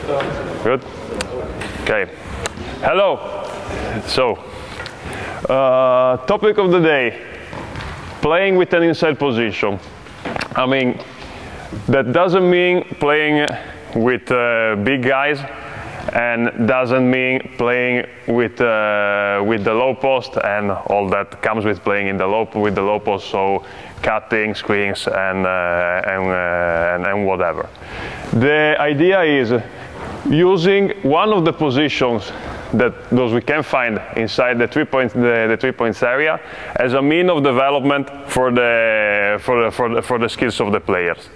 Good? Okay. Hello. So, topic of the day, playing with an inside position. I mean, that doesn't mean playing with big guys, and doesn't mean playing with the low post and all that comes with playing in the low post. So cutting, screens, and whatever. The idea is using one of the positions that those we can find inside the 3 points area as a mean of development for the skills of the players.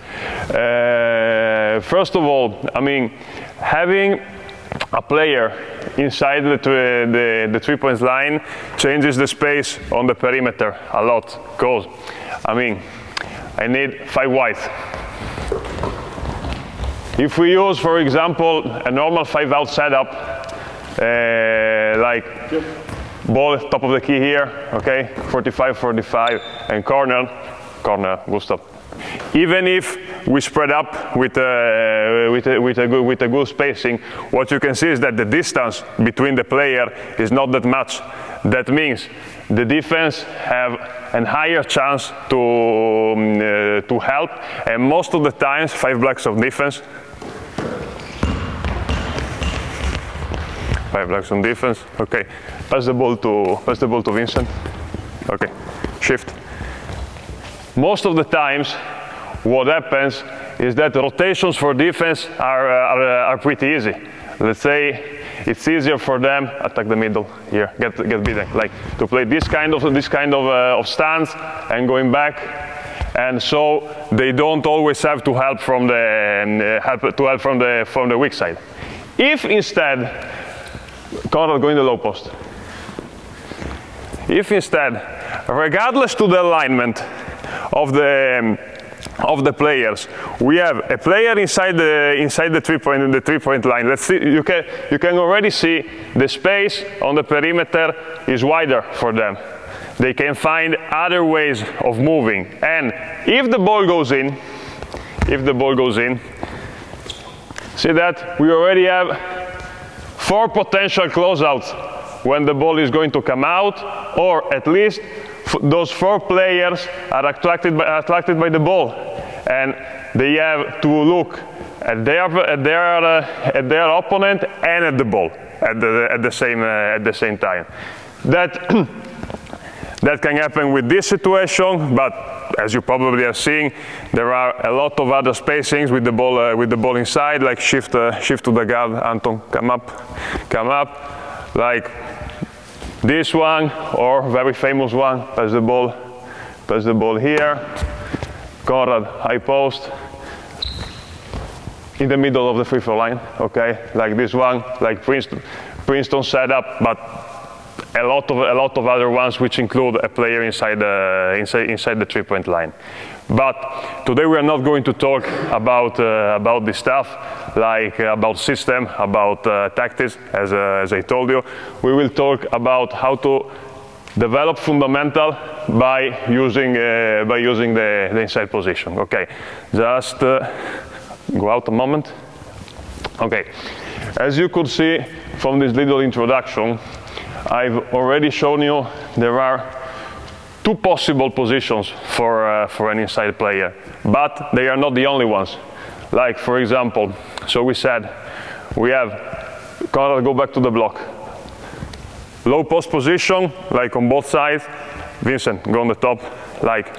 First of all, I mean, having a player inside the 3 points line changes the space on the perimeter a lot, because I mean, I need 5 wide. If we use, for example, a normal 5 out setup, like ball at top of the key here, okay, 45, 45, and corner, Gustav. Even if we spread up with a good spacing, what you can see is that the distance between the player is not that much. That means the defense have a higher chance to help, and most of the times 5 blocks of defense. 5 blocks on defense. Okay, pass the ball to Vincent. Okay, shift. Most of the times, what happens is that rotations for defense are pretty easy. Let's say it's easier for them attack the middle here, get beaten, like to play this kind of stance and going back, and so they don't always have to help from the weak side. If instead, Conrad going the low post. If instead, regardless to the alignment of the players, we have a player inside the 3 point line. Let's see. You can already see the space on the perimeter is wider for them. They can find other ways of moving. And if the ball goes in, see that we already have 4 potential closeouts when the ball is going to come out, or at least those 4 players are attracted by the ball, and they have to look at their opponent and at the ball at the same time. That can happen with this situation, but as you probably have seen, there are a lot of other spacings with the ball inside, like shift to the guard, Anton, come up, like this one, or very famous one, pass the ball here, Conrad, high post, in the middle of the free throw line, okay, like this one, like Princeton setup, but a lot of other ones which include a player inside the 3 point line. But today we are not going to talk about this stuff, like about system, about tactics, as I told you. We will talk about how to develop fundamental by using the inside position. Okay, just go out a moment. Okay, as you could see from this little introduction, I've already shown you there are 2 possible positions for an inside player, but they are not the only ones. Like, for example, so we said we have Conrad, go back to the block, low post position, like on both sides. Vincent, go on the top, like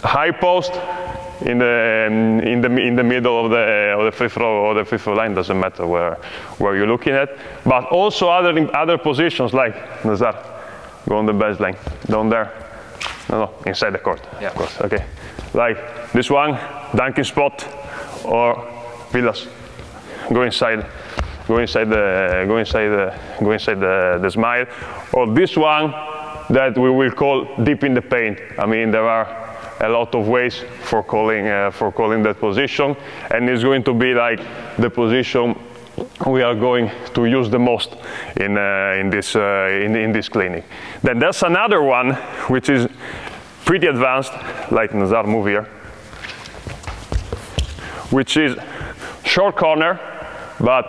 high post in the middle of the free throw or the free throw line, doesn't matter where you're looking at. But also other positions, like Nazar, go on the baseline, down there. No, inside the court. Yeah, of course. Okay, like this one, dunking spot, or Villas, go inside the smile, or this one that we will call deep in the paint. I mean, there are a lot of ways for calling that position, and it's going to be like the position we are going to use the most in this clinic. Then there's another one which is pretty advanced, like Nazar, move here, which is short corner, but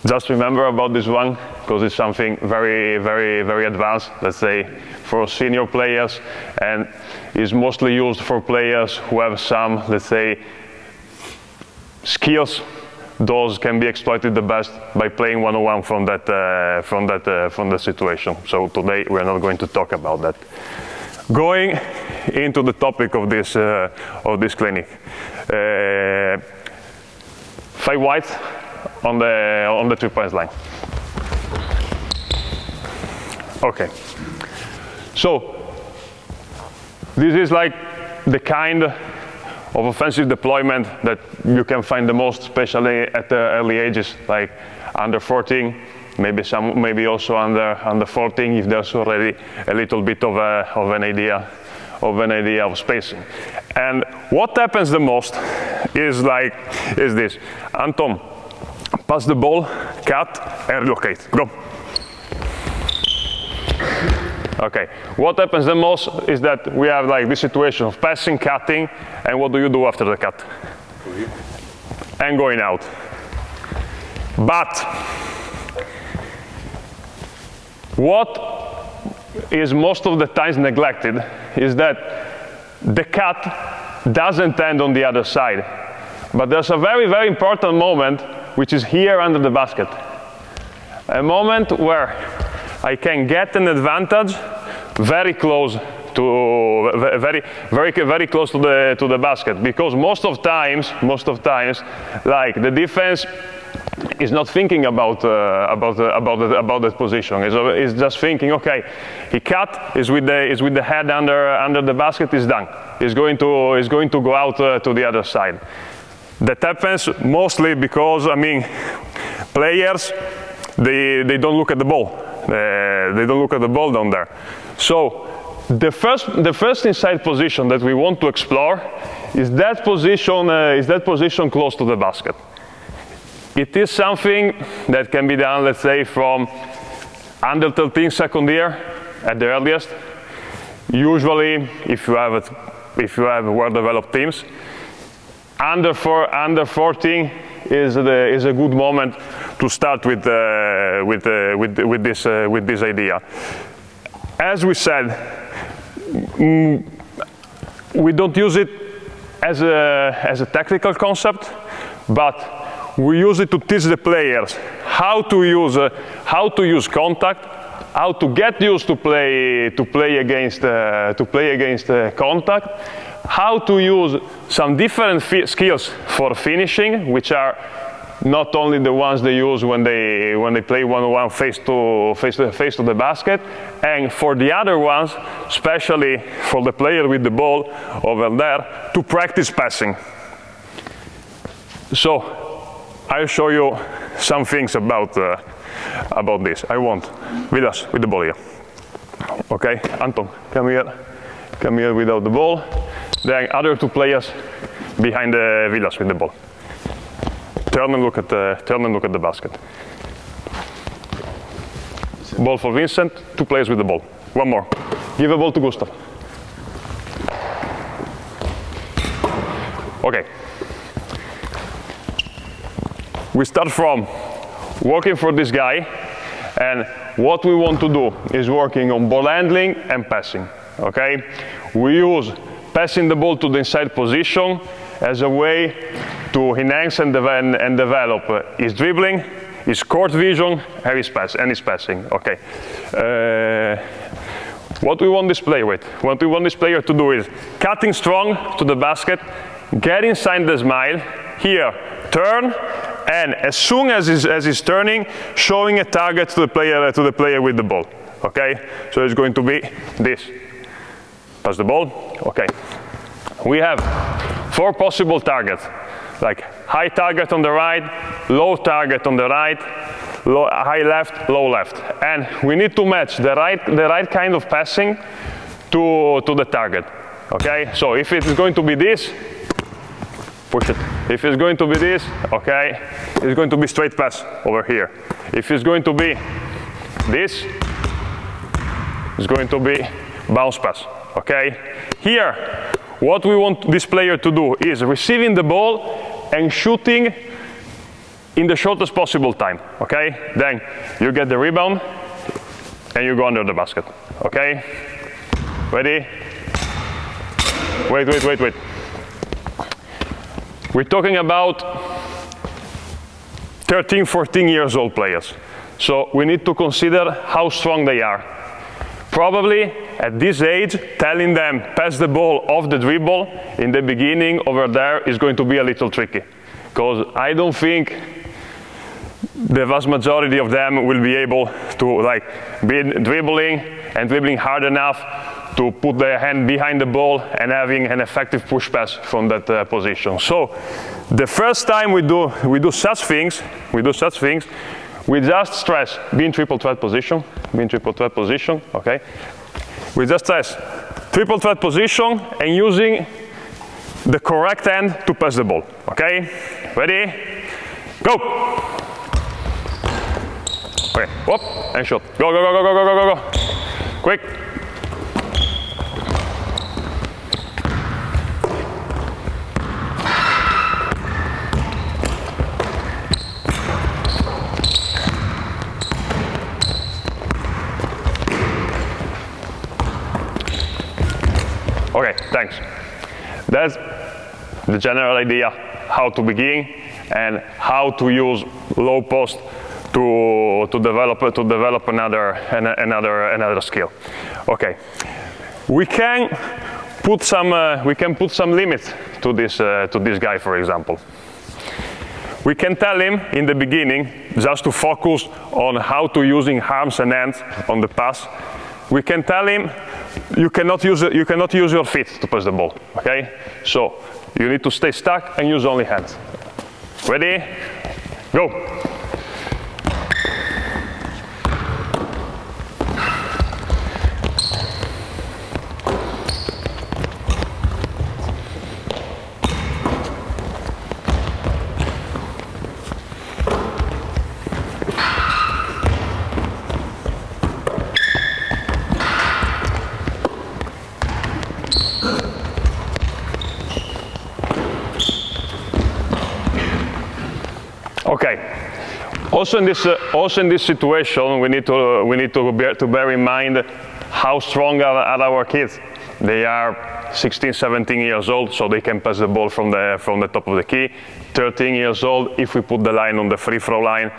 just remember about this one, because it's something very, very, very advanced, let's say, for senior players, and is mostly used for players who have some, let's say, skills. Those can be exploited the best by playing one-on-one from that situation. So today we are not going to talk about that. Going into the topic of this clinic, 5 wide on the 3-point line. Okay. So this is like the kind of offensive deployment that you can find the most, especially at the early ages, like under 14, maybe also under 14, if there's already a little bit of an idea of spacing. And what happens the most is this: Anton, pass the ball, cut, and relocate. Go. Okay, what happens the most is that we have like this situation of passing, cutting, and what do you do after the cut? And going out. But what is most of the times neglected is that the cut doesn't end on the other side. But there's a very, very important moment, which is here under the basket. A moment where I can get an advantage very close to very close to the basket, because most of times like the defense is not thinking about that position. Is just thinking, okay, he cut, is with the head under the basket, is done. Is going to go out to the other side. That happens mostly because, I mean, players they don't look at the ball. They don't look at the ball down there. So the first inside position that we want to explore is that position close to the basket. It is something that can be done, let's say, from under 13 second year at the earliest. Usually, if you have well-developed teams, under 14 is a good moment to start with this idea. As we said, we don't use it as a technical concept, but we use it to teach the players how to use contact, how to get used to play against contact, how to use some different skills for finishing, which are not only the ones they use when they play one-on-one face to the basket, and for the other ones, especially for the player with the ball over there, to practice passing. So I'll show you some things about this. I want Vilas with the ball here. Okay, Anton, come here without the ball. Then other two players behind the Vilas with the ball. Turn and look at the basket. Ball for Vincent, 2 players with the ball. One more. Give a ball to Gustav. Okay. We start from working for this guy, and what we want to do is working on ball handling and passing. Okay? We use passing the ball to the inside position as a way to enhance and develop his dribbling, his court vision, and his passing. Okay. What we want this player with? What we want this player to do is cutting strong to the basket, get inside the smile, here, turn, and as soon as he's turning, showing a target to the player with the ball. Okay? So it's going to be this. Pass the ball. Okay. We have 4 possible targets, like high target on the right, low target on the right, high left, low left. And we need to match the right kind of passing to the target. Okay? So if it is going to be this, push it. If it's going to be this, okay, it's going to be straight pass over here. If it's going to be this, it's going to be bounce pass. Okay? Here, what we want this player to do is receiving the ball and shooting in the shortest possible time, okay? Then you get the rebound and you go under the basket, okay? Ready? Wait. We're talking about 13, 14 years old players. So we need to consider how strong they are. Probably at this age, telling them pass the ball off the dribble in the beginning over there is going to be a little tricky. Because I don't think the vast majority of them will be able to be dribbling hard enough to put their hand behind the ball and having an effective push pass from that position. So the first time we do such things, we just stress be in triple threat position, okay? We just stress triple threat position and using the correct hand to pass the ball, okay? Ready? Go! Okay, whoop, and shot. Go. Quick. Okay, thanks. That's the general idea, how to begin and how to use low post to develop another skill. Okay, we can put some limits to this guy, for example. We can tell him in the beginning just to focus on how to using arms and hands on the pass. We can tell him you cannot use your feet to pass the ball. Okay, so you need to stay stuck and use only hands. Ready? Go. Okay. Also in this situation, we need to bear in mind how strong are our kids. They are 16, 17 years old, so they can pass the ball from the top of the key. 13 years old, if we put the line on the free throw line,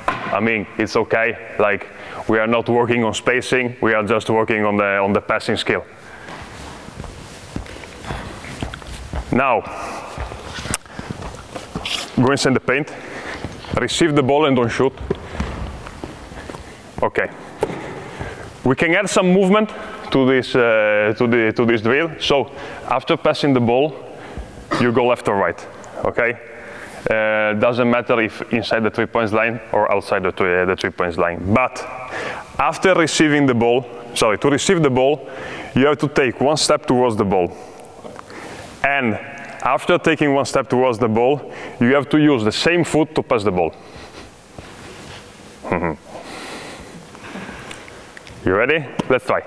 I mean, it's okay. Like, we are not working on spacing, we are just working on the passing skill. Now, go inside the paint. Receive the ball and don't shoot. Okay. We can add some movement to this drill. So after passing the ball, you go left or right. Okay. Doesn't matter if inside the 3-point line or outside the 3-point line. But after receiving the ball, to receive the ball, you have to take one step towards the ball. And after taking one step towards the ball, you have to use the same foot to pass the ball. You ready? Let's try.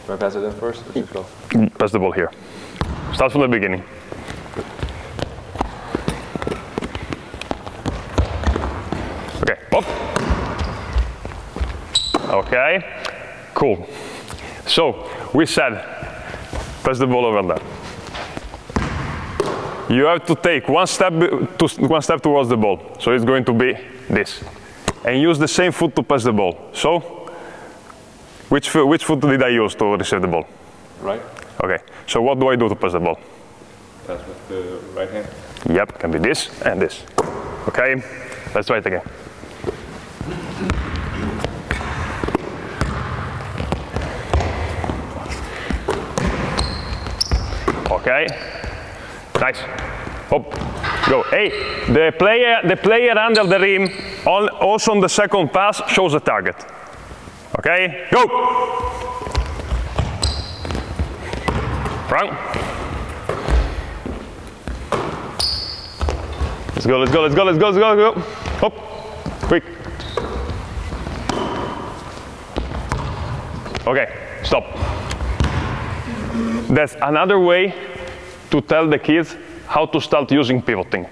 Do I pass it in first or just go? Pass the ball here. Start from the beginning. Okay, pop. Okay, cool. So we said, pass the ball over there. You have to take one step towards the ball. So it's going to be this. And use the same foot to pass the ball. So, which foot did I use to receive the ball? Right. Okay, so what do I do to pass the ball? Pass with the right hand. Yep, can be this and this. Okay, let's try it again. Okay, nice. Hop, go. Hey, the player under the rim, also on the second pass, shows the target. Okay, go. Run. Let's go. Hop, quick. Okay, stop. That's another way to tell the kids how to start using pivoting.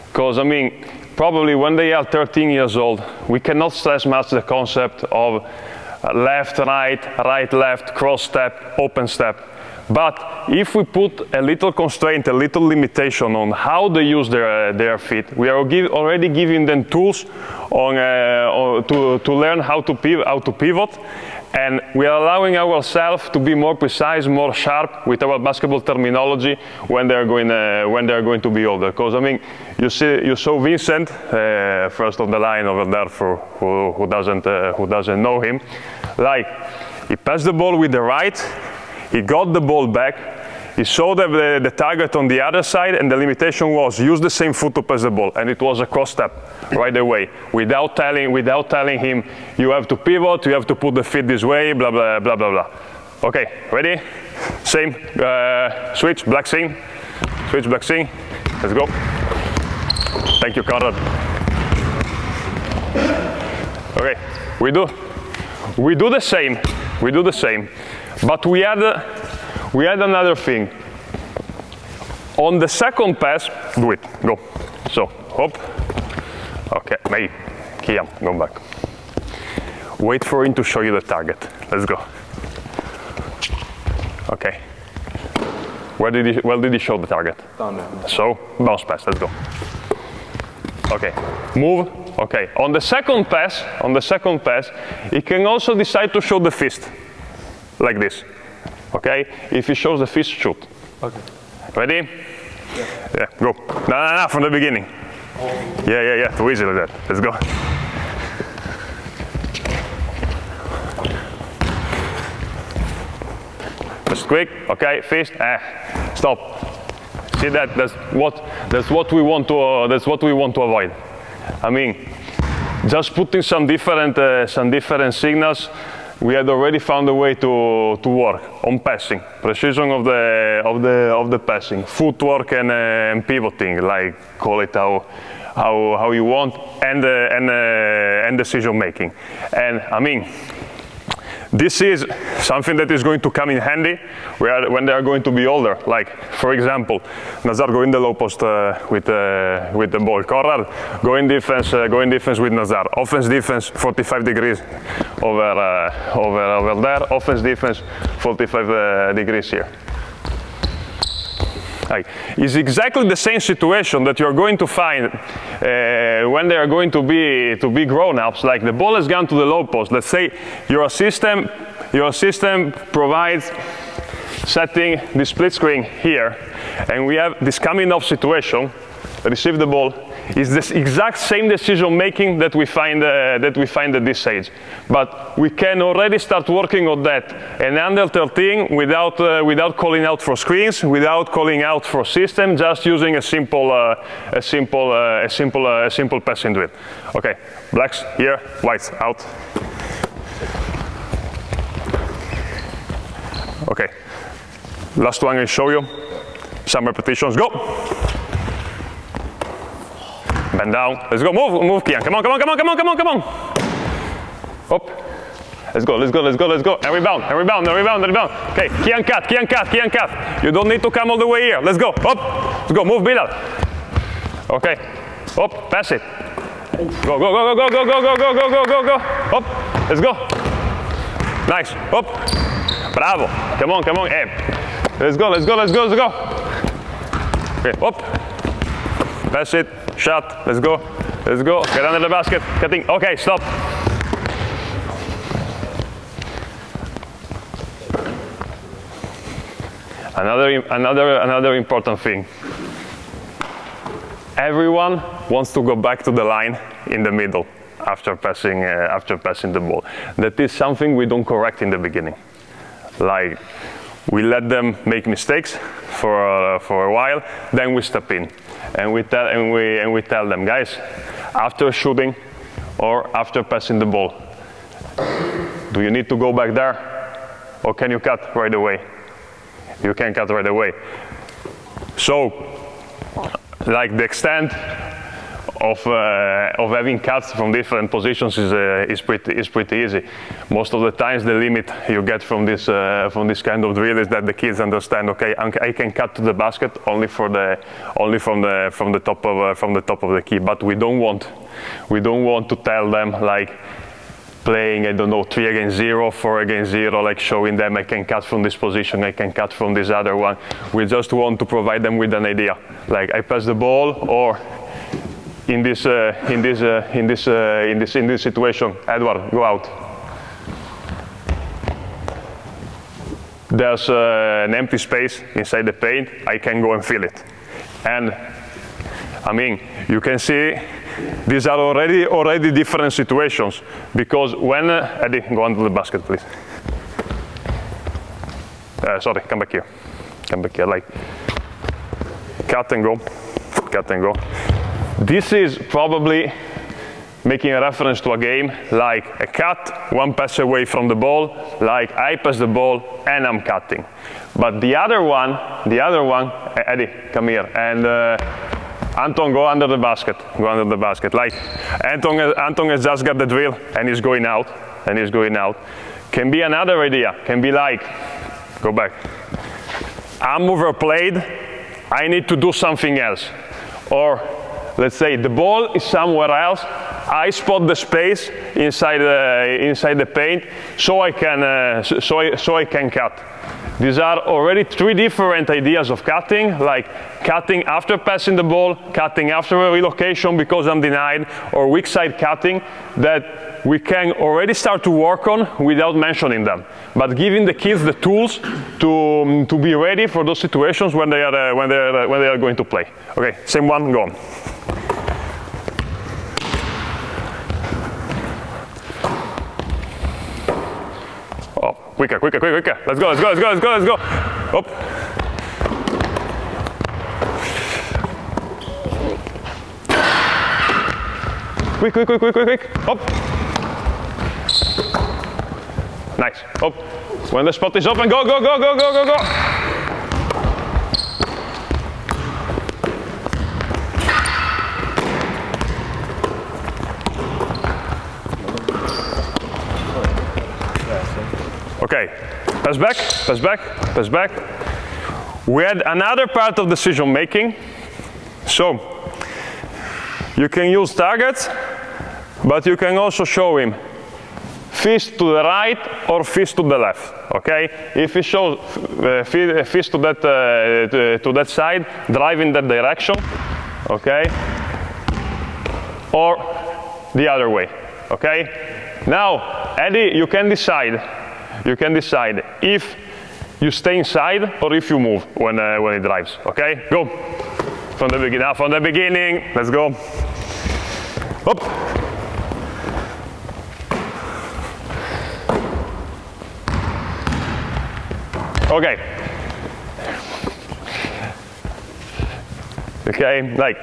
Because, I mean, probably when they are 13 years old, we cannot stress much the concept of left, right, left, cross step, open step. But if we put a little constraint, a little limitation on how they use their feet, we are already giving them tools to learn how to pivot, and we are allowing ourselves to be more precise, more sharp with our basketball terminology when they are going to be older. Because I mean, you saw Vincent, first on the line over there for who doesn't know him, like he passed the ball with the right. He got the ball back, he saw the target on the other side, and the limitation was use the same foot to pass the ball, and it was a cross step right away, without telling him you have to pivot, you have to put the feet this way, blah, blah, blah, blah, blah. Okay, ready? Same, switch, black scene, switch, black scene, let's go. Thank you, Conrad. Okay, we do the same. But we had another thing. On the second pass, do it, go. So, hop. Okay, maybe, Kiam, go back. Wait for him to show you the target. Let's go. Okay. Where did he show the target? Down there. So, bounce pass, let's go. Okay, move. Okay, on the second pass, he can also decide to show the fist. Like this, okay? If he shows the fist, shoot. Okay. Ready? Yeah, go. No, from the beginning. Yeah, too easy like that. Let's go. Just quick, okay, fist, stop. See that, that's what we want to avoid. I mean, just putting some different signals. We had already found a way to work on passing, precision of the passing, footwork and pivoting, like call it how you want, and decision making. And I mean, this is something that is going to come in handy when they are going to be older. Like, for example, Nazar go in the low post with the ball. Conrad go in defense with Nazar. Offense, defense, 45 degrees over there. Offense, defense, 45 degrees here. Like, it's exactly the same situation that you're going to find when they are going to be grown-ups. Like, the ball has gone to the low post. Let's say your system provides setting the split screen here, and we have this coming off situation. Receive the ball. It's the exact same decision making that we find at this age, but we can already start working on that. And under 13, without calling out for screens, without calling out for system, just using a simple passing drill. Okay, blacks here, whites out. Okay, last one I show you. Some repetitions. Go. Bend down. Let's go. Move, Kian. Come on. Up. Let's go. And rebound. Okay, Kian cut. You don't need to come all the way here. Let's go. Up. Let's go. Move, Bilal. Okay. Up. Pass it. Go. Up. Let's go. Nice. Up. Bravo. Come on. Hey. Let's go. Okay. Up. Pass it. Shot, let's go. Get under the basket, cutting. Okay, stop. Another important thing. Everyone wants to go back to the line in the middle after passing the ball. That is something we don't correct in the beginning. Like, we let them make mistakes for a while, then we step in. And we tell them, guys, after shooting or after passing the ball, do you need to go back there, or can you cut right away? You can cut right away. So, like, the extent of having cuts from different positions is pretty easy. Most of the times, the limit you get from this kind of drill is that the kids understand, okay, I can cut to the basket only from the top of the key. But we don't want to tell them like playing, I don't know, 3 against 0, 4 against 0, like showing them I can cut from this position, I can cut from this other one. We just want to provide them with an idea. Like I pass the ball, or in this situation, Edward, go out. There's an empty space inside the paint. I can go and fill it. And I mean, you can see these are already different situations, because when Eddie, go under the basket, please. Sorry, come back here. Come back here. Like cut and go, cut and go. This is probably making a reference to a game like a cut, one pass away from the ball, like I pass the ball and I'm cutting. But the other one, Eddie, come here, and Anton, go under the basket, go under the basket. Like Anton has just got the drill and he's going out, Can be another idea, can be like, go back. I'm overplayed, I need to do something else. Or let's say the ball is somewhere else, I spot the space inside the paint, so I can cut. These are already 3 different ideas of cutting, like cutting after passing the ball, cutting after a relocation because I'm denied, or weak side cutting that we can already start to work on without mentioning them, but giving the kids the tools to be ready for those situations when they are going to play. Okay, same one, go on. Quicker. Let's go. Up. Quick. Up. Nice. Up. When the spot is open, go. Okay, pass back. We had another part of decision making. So, you can use targets, but you can also show him fist to the right or fist to the left, okay? If he shows fist to that side, drive in that direction, okay? Or the other way, okay? Now, Eddie, you can decide if you stay inside or if you move when it drives. Okay, go from the beginning. Now from the beginning, let's go. Up. Okay. Okay, like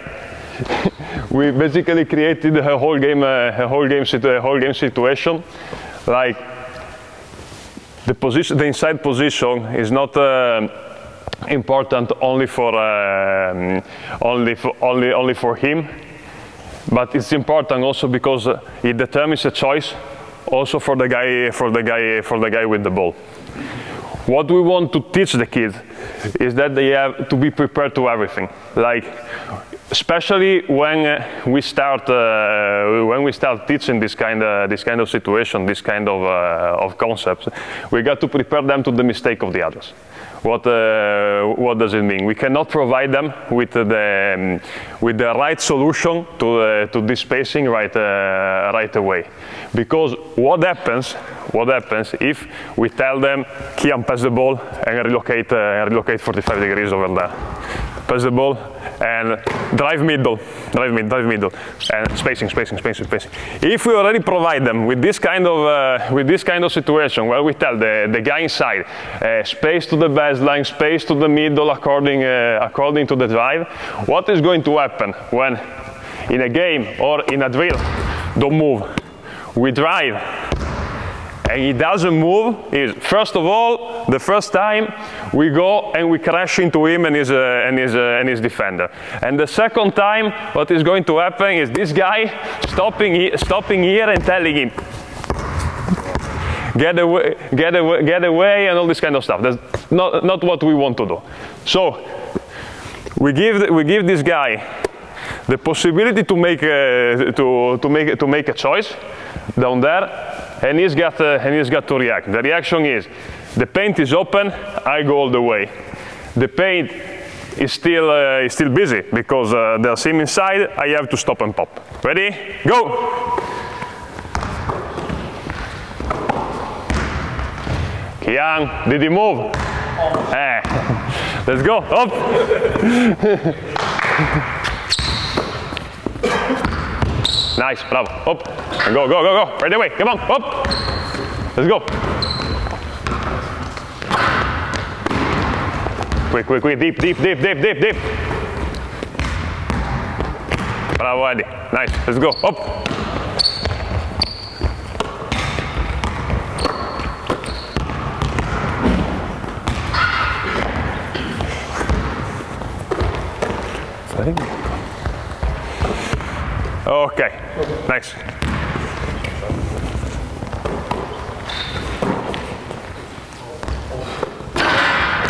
we basically created a whole game situation, like. The inside position is not important only for him, but it's important also because it determines a choice also for the guy with the ball. What we want to teach the kids is that they have to be prepared to everything. Like, especially when we start teaching this kind of situation, this kind of concepts, we got to prepare them to the mistake of the others. What does it mean? We cannot provide them with the right solution to this spacing right away, because what happens if we tell them, Kian, pass the ball and relocate 45 degrees over there. Pass the ball and drive middle, and spacing. If we already provide them with this kind of situation where we tell the guy inside, space to the baseline, space to the middle according to the drive, what is going to happen when in a game or in a drill, don't move, we drive, and he doesn't move, is first of all, the first time we go and we crash into him and his defender. And the second time, what is going to happen is this guy stopping here and telling him, get away, and all this kind of stuff. That's not what we want to do. So we give this guy the possibility to make a choice down there, and he's got to react. The reaction is, the paint is open, I go all the way. The paint is still busy because there's him inside. I have to stop and pop. Ready? Go! Kian, did he move? Let's go. Up. Nice, bravo. Up. Go. Right away. Come on. Up. Let's go. Quick. Deep. Bravo, Eddie. Nice. Let's go. Up. Okay, nice.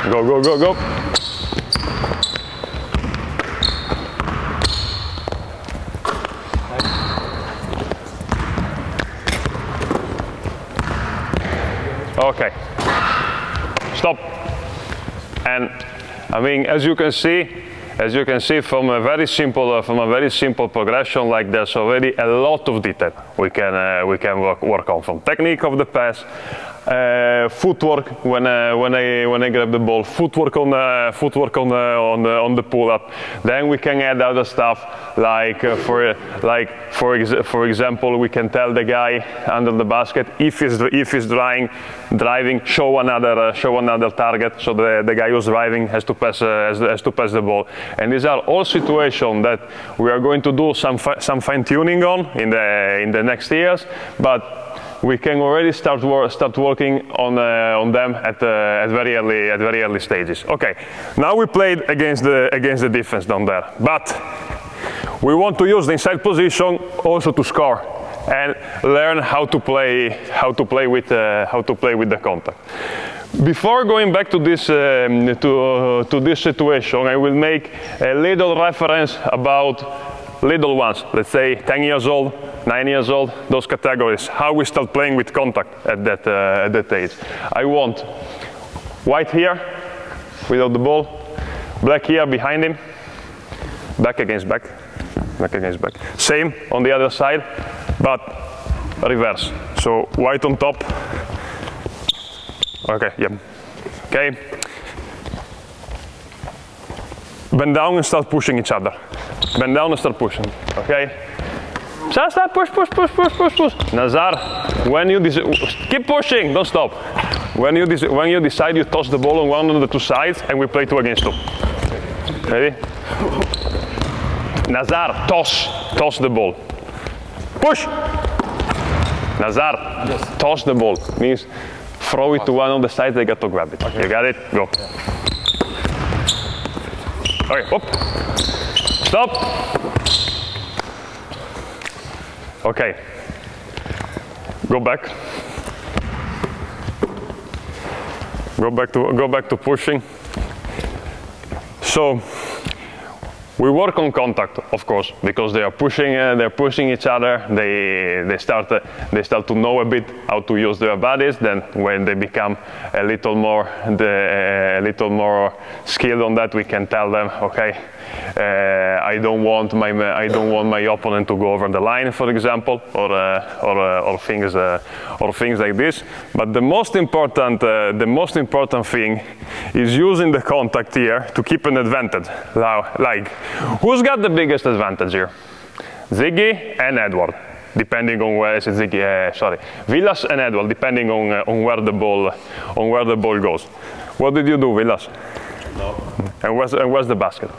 Go. Okay, stop. And I mean, as you can see from a very simple progression, like there's already a lot of detail we can work on, from technique of the pass, footwork when I grab the ball, footwork on the pull up. Then we can add other stuff like for example, we can tell the guy under the basket if he's driving, show another target, so the guy who's driving has to pass the ball. And these are all situations that we are going to do some fine tuning on in the next years, but we can already start working on them at very early stages. Okay, now we played against the defense down there, but we want to use the inside position also to score and learn how to play with the contact. Before going back to this situation, I will make a little reference about little ones, let's say 10 years old, 9 years old, those categories, how we start playing with contact at that age. I want white here, without the ball, black here behind him, back against back. Same on the other side, but reverse. So white on top. Okay, yeah. Okay. Bend down and start pushing each other. Bend down and start pushing. Okay. Start push. Nazar, when you keep pushing, don't stop. When you decide, you toss the ball on one of the two sides, and we play 2 against 2. Ready? Nazar, toss the ball. Push. Nazar, yes. Toss the ball means throw it to one of the sides. They got to grab it. Okay. You got it? Go. Okay. Up. Stop. Okay. Go back. Go back to pushing. So we work on contact, of course, because they are pushing each other. They start to know a bit how to use their bodies. Then, when they become a little more skilled on that, we can tell them, okay, I don't want my opponent to go over the line, for example, or things like this. But the most important thing is using the contact here to keep an advantage. Like, who's got the biggest advantage here? Ziggy and Edward, depending on where Villas and Edward, depending on where the ball goes. What did you do, Villas? No. And where's the basket?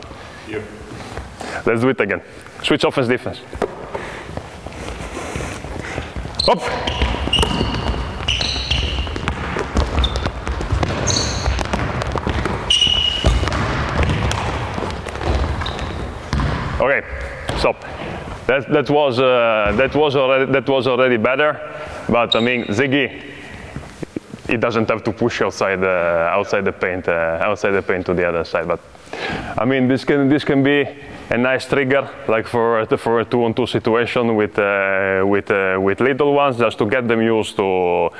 Here. Let's do it again. Switch offense, defense. Up. Okay, so that was already better, but I mean Ziggy, he doesn't have to push outside the paint to the other side. But I mean this can be a nice trigger, like for a 2-on-2 situation with little ones, just to get them used to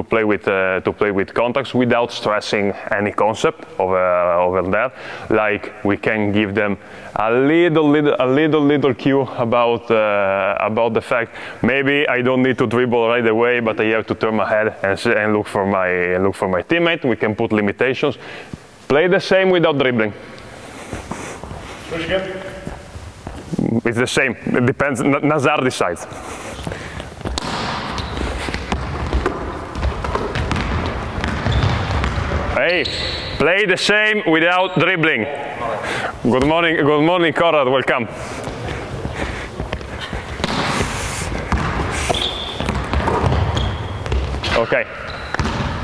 play with contacts without stressing any concept over there. Like we can give them a little cue about the fact maybe I don't need to dribble right away, but I have to turn my head and look for my teammate. We can put limitations. Play the same without dribbling. Switch again. It's the same. It depends. Nazar decides. Hey, play the same without dribbling. Good morning, Conrad. Welcome. Okay.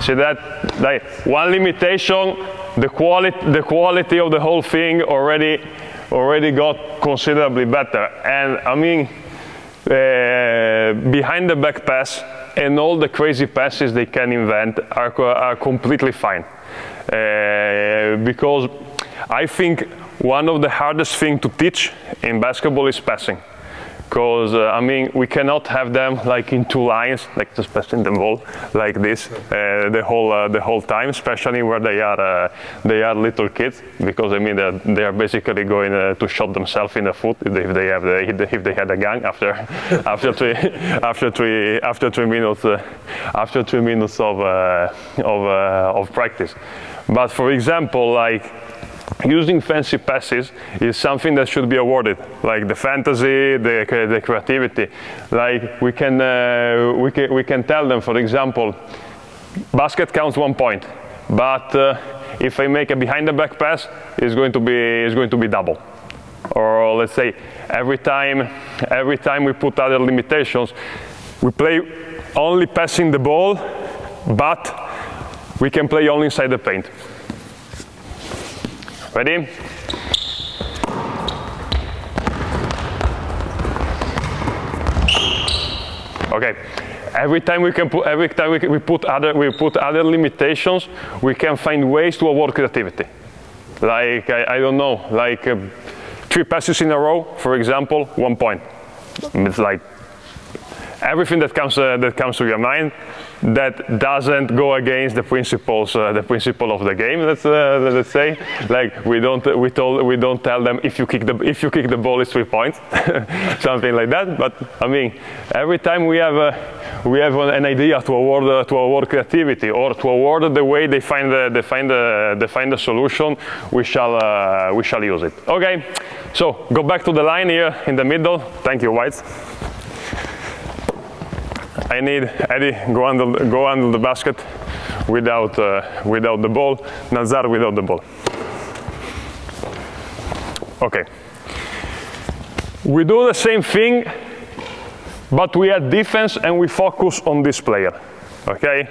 See that? Like one limitation, the quality of the whole thing already got considerably better. And I mean, behind the back pass and all the crazy passes they can invent are completely fine. Because I think one of the hardest things to teach in basketball is passing. Because I mean, we cannot have them like in two lines, like just passing the ball like this the whole time, especially where they are little kids. Because I mean, they are basically going to shot themselves in the foot if they had a gun after 3 minutes of practice. But for example, like, using fancy passes is something that should be awarded, like the fantasy, the creativity. Like we can tell them, for example, basket counts 1 point, but if I make a behind the back pass, it's going to be double. Or let's say every time we put other limitations, we play only passing the ball, but we can play only inside the paint. Ready? Okay. Every time we put other limitations, we can find ways to award creativity. Like I don't know, like 3 passes in a row, for example, 1 point. It's like everything that comes to your mind that doesn't go against the principle of the game. Let's say, like we don't tell them if you kick the ball it's 3 points, something like that. But I mean, every time we have an idea to award creativity or to award the way they find the solution, we shall use it. Okay, so go back to the line here in the middle. Thank you, Whites. I need Eddie go under the basket without the ball. Nazar without the ball. Okay. We do the same thing, but we add defense and we focus on this player. Okay.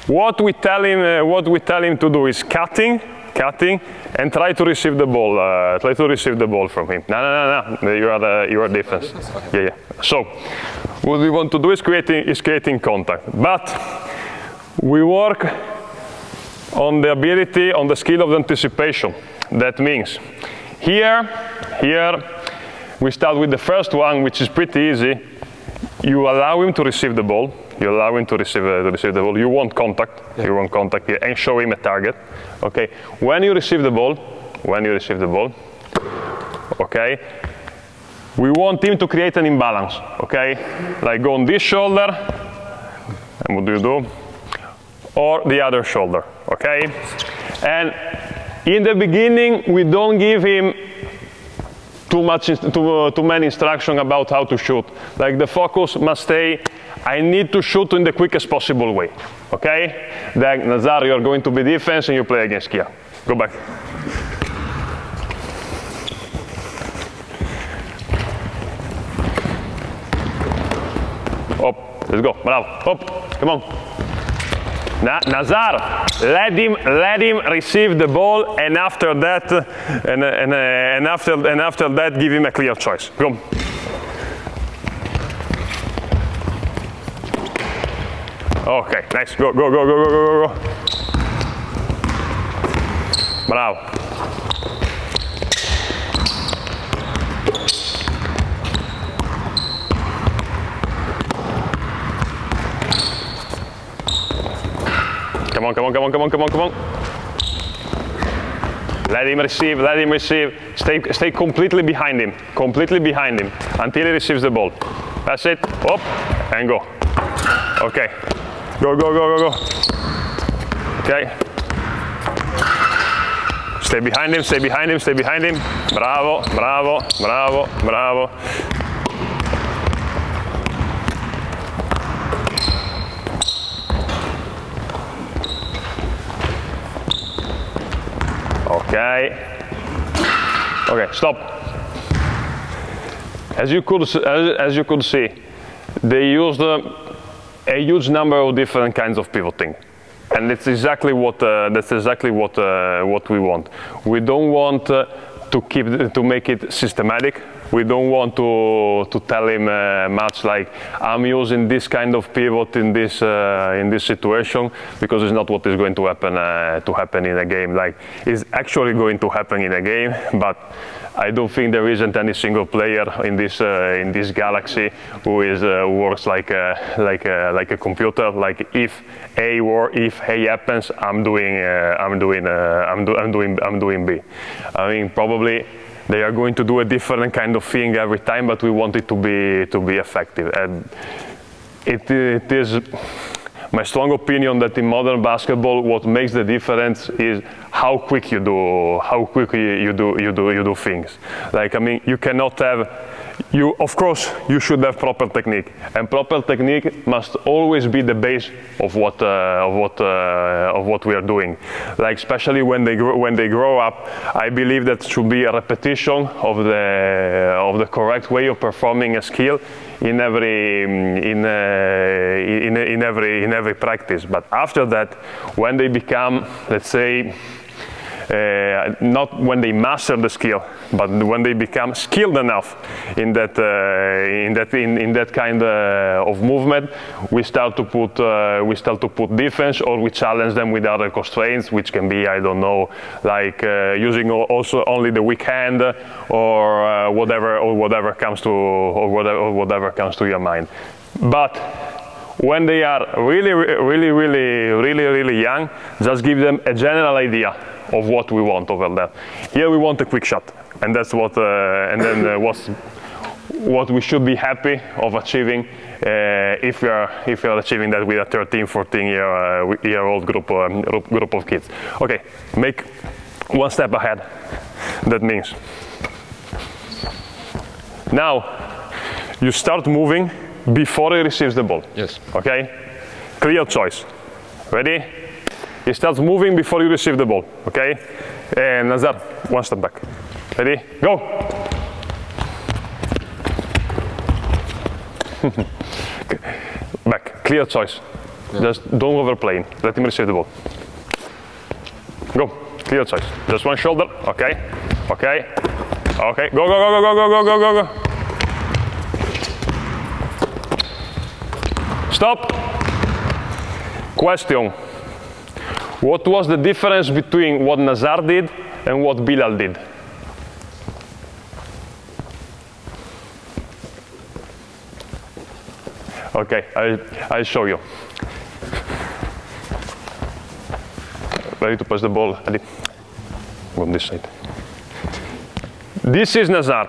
What we tell him to do is cutting, and try to receive the ball. Try to receive the ball from him. No. You are defense. Yeah. So, what we want to do is creating contact. But we work on the ability, on the skill of anticipation. That means here we start with the first one, which is pretty easy. You allow him to receive the ball. You allow him to receive the ball. You want contact. Yeah. You want contact here, and show him a target. Okay. When you receive the ball, okay, we want him to create an imbalance. Okay, like go on this shoulder, and what do you do? Or the other shoulder. Okay, and in the beginning we don't give him too many instructions about how to shoot. Like the focus must stay, I need to shoot in the quickest possible way. Okay? Then Nazar, you're going to be defense and you play against Kia. Go back. Up, let's go. Bravo. Up, come on. Nazar, let him receive the ball, and after that, and after that, give him a clear choice. Go. Okay, nice. Go. Bravo. Come on. Let him receive. Stay completely behind him, until he receives the ball. That's it. Up and go. Okay. Go. Okay. Stay behind him. Bravo. Okay, stop. As you could see, they used a huge number of different kinds of pivoting, and it's exactly what we want. We don't want to make it systematic. We don't want to tell him much like, I'm using this kind of pivot in this situation, because it's not what is going to happen in a game. Like, it's actually going to happen in a game, but I don't think there isn't any single player in this galaxy who works like a computer. Like, if A happens, I'm doing B. I mean, probably they are going to do a different kind of thing every time, but we want it to be effective. And it is my strong opinion that in modern basketball, what makes the difference is how quickly you do things. Like, I mean, you cannot have. Of course, you should have proper technique, and proper technique must always be the base of what we are doing. Like, especially when they grow up, I believe that should be a repetition of the correct way of performing a skill in every practice. But after that, when they become, let's say, not when they master the skill, but when they become skilled enough in that kind of movement, we start to put defense, or we challenge them with other constraints, which can be, I don't know, like using also only the weak hand, or whatever comes to your mind. But when they are really young, just give them a general idea of what we want over there. Here we want a quick shot, and that's what we should be happy of achieving if we are achieving that with a 13, 14-year-old group of kids. Okay, make one step ahead. That means now you start moving before he receives the ball. Yes. Okay? Clear choice. Ready? He starts moving before you receive the ball. Okay? And Nazar, one step back. Ready? Go! Back. Clear choice. Yeah. Just don't overplay him. Let him receive the ball. Go. Clear choice. Just one shoulder. Okay. Okay. Okay. Go. Stop. Question. What was the difference between what Nazar did and what Bilal did? Okay, I'll show you. Ready to pass the ball? Go on this side. This is Nazar.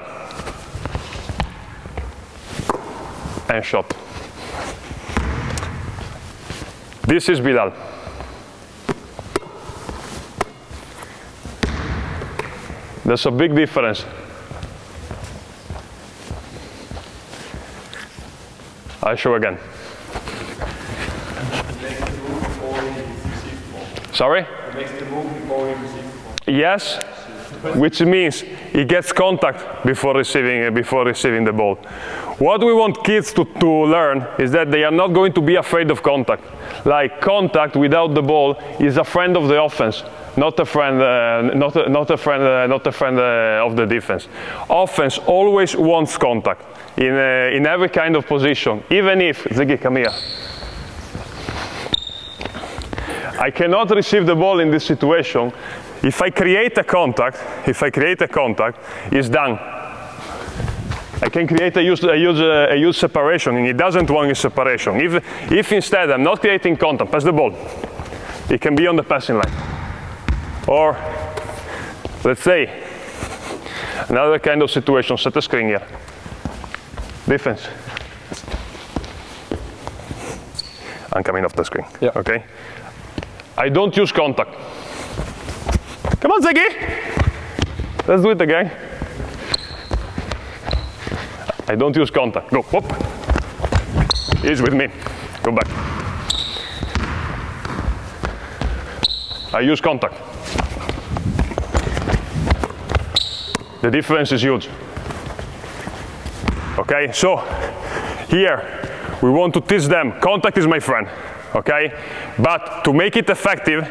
And shot. This is Bilal. There's a big difference. I'll show again. Sorry? It makes the move before he receives the ball. Yes, which means he gets contact before receiving the ball. What we want kids to learn is that they are not going to be afraid of contact. Like, contact without the ball is a friend of the offense, not a friend of the defense. Offense always wants contact in every kind of position, even if, Ziggy, come here. I cannot receive the ball in this situation. If I create a contact, it's done. I can create a huge separation, and he doesn't want his separation. If instead I'm not creating contact, pass the ball. It can be on the passing line. Or, let's say, another kind of situation, set a screen here. Defense. I'm coming off the screen, okay? I don't use contact. Come on, Ziggy! Let's do it again. I don't use contact. Go, whoop. He's with me. Go back. I use contact. The difference is huge. Okay, so here we want to teach them contact is my friend. Okay, but to make it effective,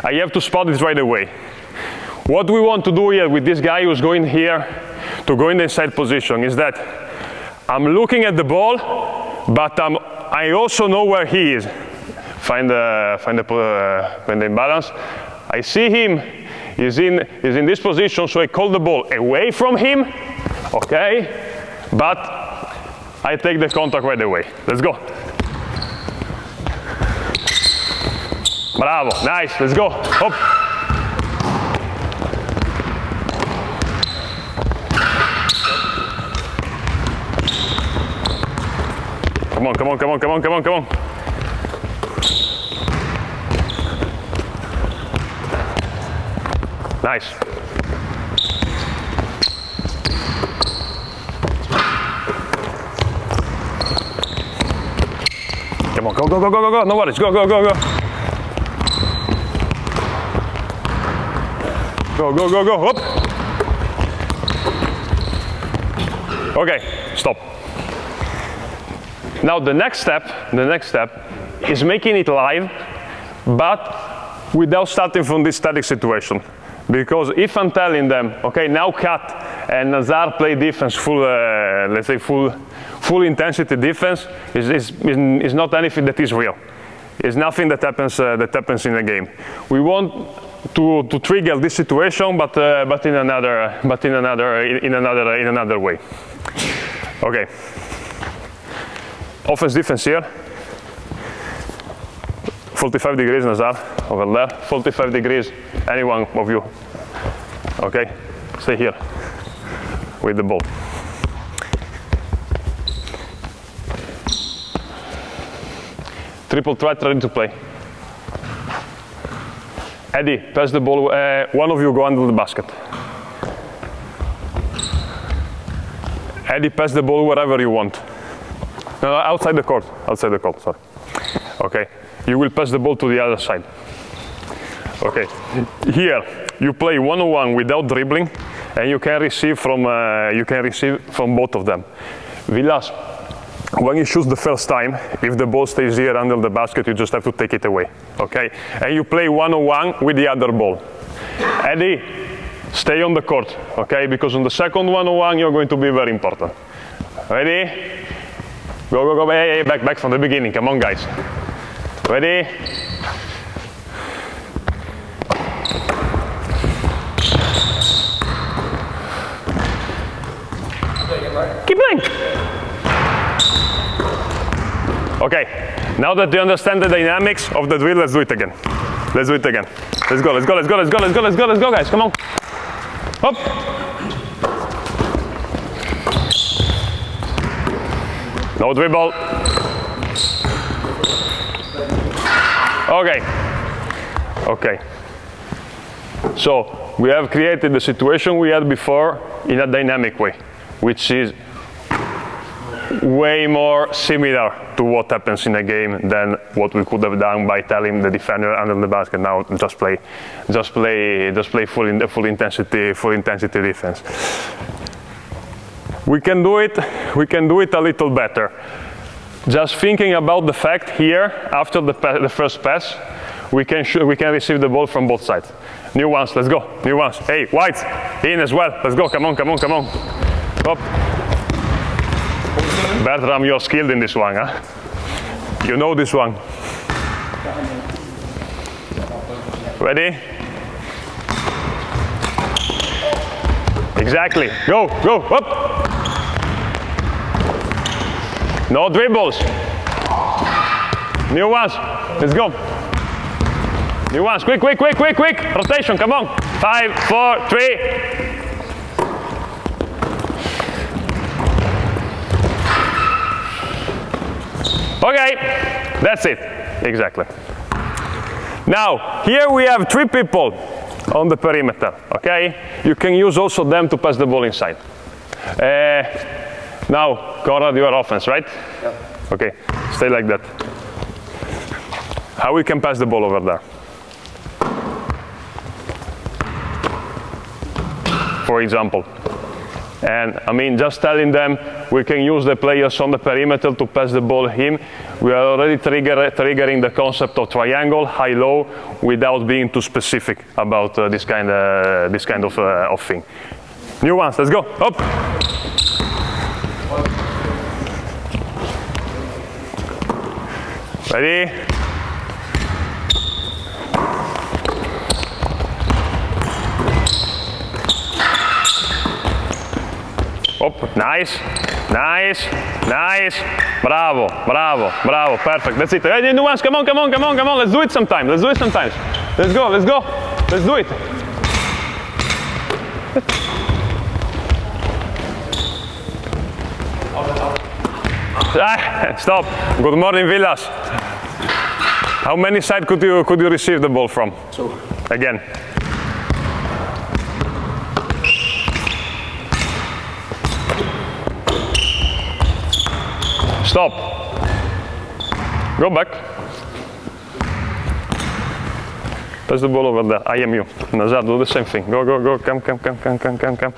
I have to spot it right away. What we want to do here with this guy who's going here to go in the inside position is that I'm looking at the ball, but I also know where he is. Find the imbalance. I see him. He's in this position, so I call the ball away from him. Okay, but I take the contact right away. Let's go. Bravo, nice, let's go, hop. Come on, come on, come on, come on, come on, come on. Nice. Come on, go, go, go, go, go, go, no worries, go, go, go, go. Go, go, go, go, up. Okay, stop. Now the next step is making it live, but without starting from this static situation. Because if I'm telling them, okay, now cut, and Nazar play defense full, let's say full intensity defense, is not anything that is real. It's nothing that happens in a game. We want to trigger this situation, but in another way. Okay. Offense defense here. 45 degrees, Nazar, over there. 45 degrees, any one of you. Okay, stay here with the ball. Triple threat, ready to play. Eddie, pass the ball. One of you go under the basket. Eddie, pass the ball wherever you want. No, outside the court, sorry. Okay, you will pass the ball to the other side. Okay, here you play one-on-one without dribbling, and you can receive from both of them. Vilas, when you shoot the first time, if the ball stays here under the basket, you just have to take it away. Okay, and you play one-on-one with the other ball. Eddie, stay on the court. Okay, because on the second one-on-one you're going to be very important. Ready? Go, go, go, hey, back from the beginning. Come on, guys. Ready? Keep playing. Okay, now that you understand the dynamics of the drill, let's do it again. Let's do it again. Let's go, let's go, let's go, let's go, let's go, let's go, let's go, guys. Come on. Hop. No dribble. Okay. Okay. So we have created the situation we had before in a dynamic way, which is way more similar to what happens in a game than what we could have done by telling the defender under the basket, now just play full intensity defense. We can do it a little better. Just thinking about the fact here, after the first pass, we can receive the ball from both sides. New ones, let's go. New ones. Hey, whites, in as well. Let's go. Come on, come on, come on. Up. Bertram, you're skilled in this one, huh? You know this one. Ready? Exactly. Go, go, up. No dribbles. New ones. Let's go. New ones. Quick, quick, quick, quick, quick. Rotation. Come on. 5, 4, 3. Okay. That's it. Exactly. Now, here we have 3 people on the perimeter. Okay. You can use also them to pass the ball inside. Now, Conrad, you are offense, right? Yeah. Okay, stay like that. How we can pass the ball over there? For example. And I mean, just telling them we can use the players on the perimeter to pass the ball him. We are already triggering the concept of triangle, high-low, without being too specific about this kind of thing. New ones, let's go, up. Ready? Up, nice, nice, nice. Bravo, bravo, bravo, perfect. That's it. Ready, new ones, come on, come on, come on, come on. Let's do it sometime. Let's do it sometimes. Let's go, let's go. Let's do it. Stop. Good morning, Villas. How many sides could you receive the ball from? 2. Again. Stop. Go back. Pass the ball over there. I am you. Nazar, do the same thing. Go, go, go. Come, come, come, come, come, come, come.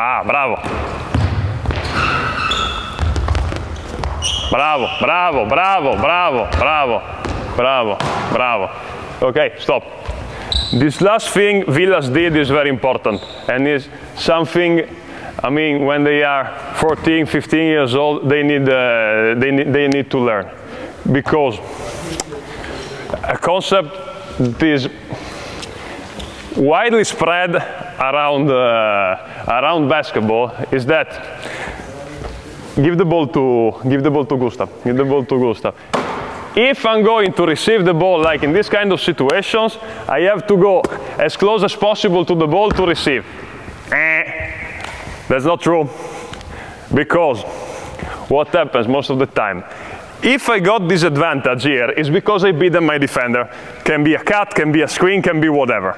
Ah, bravo. Bravo, bravo, bravo, bravo, bravo, bravo, bravo. Okay, stop. This last thing Villas did is very important, and is something, I mean, when they are 14, 15 years old, they need to learn. Because a concept that is widely spread around basketball is that give the ball to Gustav. Give the ball to Gustav. If I'm going to receive the ball, like in this kind of situations, I have to go as close as possible to the ball to receive. That's not true. Because what happens most of the time, if I got this advantage here, it's because I beat my defender. Can be a cut, can be a screen, can be whatever.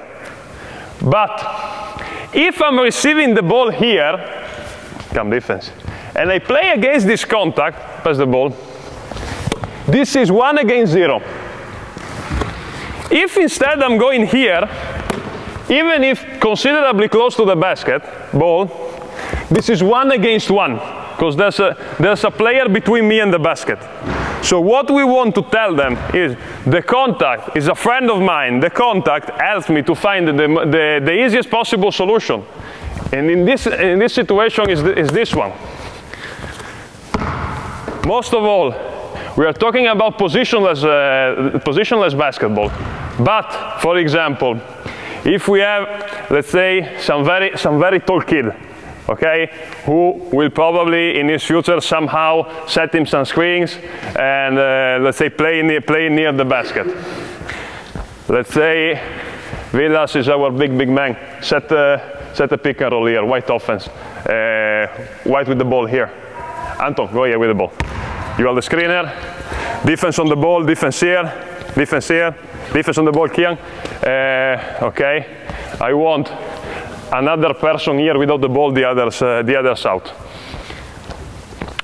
But if I'm receiving the ball here, come defense, and I play against this contact, pass the ball, this is 1 against 0. If instead I'm going here, even if considerably close to the basket, ball, this is 1 against 1, because there's a player between me and the basket. So what we want to tell them is the contact is a friend of mine. The contact helps me to find the easiest possible solution. And in this situation is this one. Most of all, we are talking about positionless basketball. But, for example, if we have, let's say, some very tall kid, okay, who will probably in his future somehow set him some screens and let's say play near the basket. Let's say Villas is our big man. Set a pick and roll here, white offense. White with the ball here. Anton, go here with the ball. You are the screener. Defense on the ball, defense here, defense here, defense on the ball, Kian. Okay, I want another person here without the ball, the others out.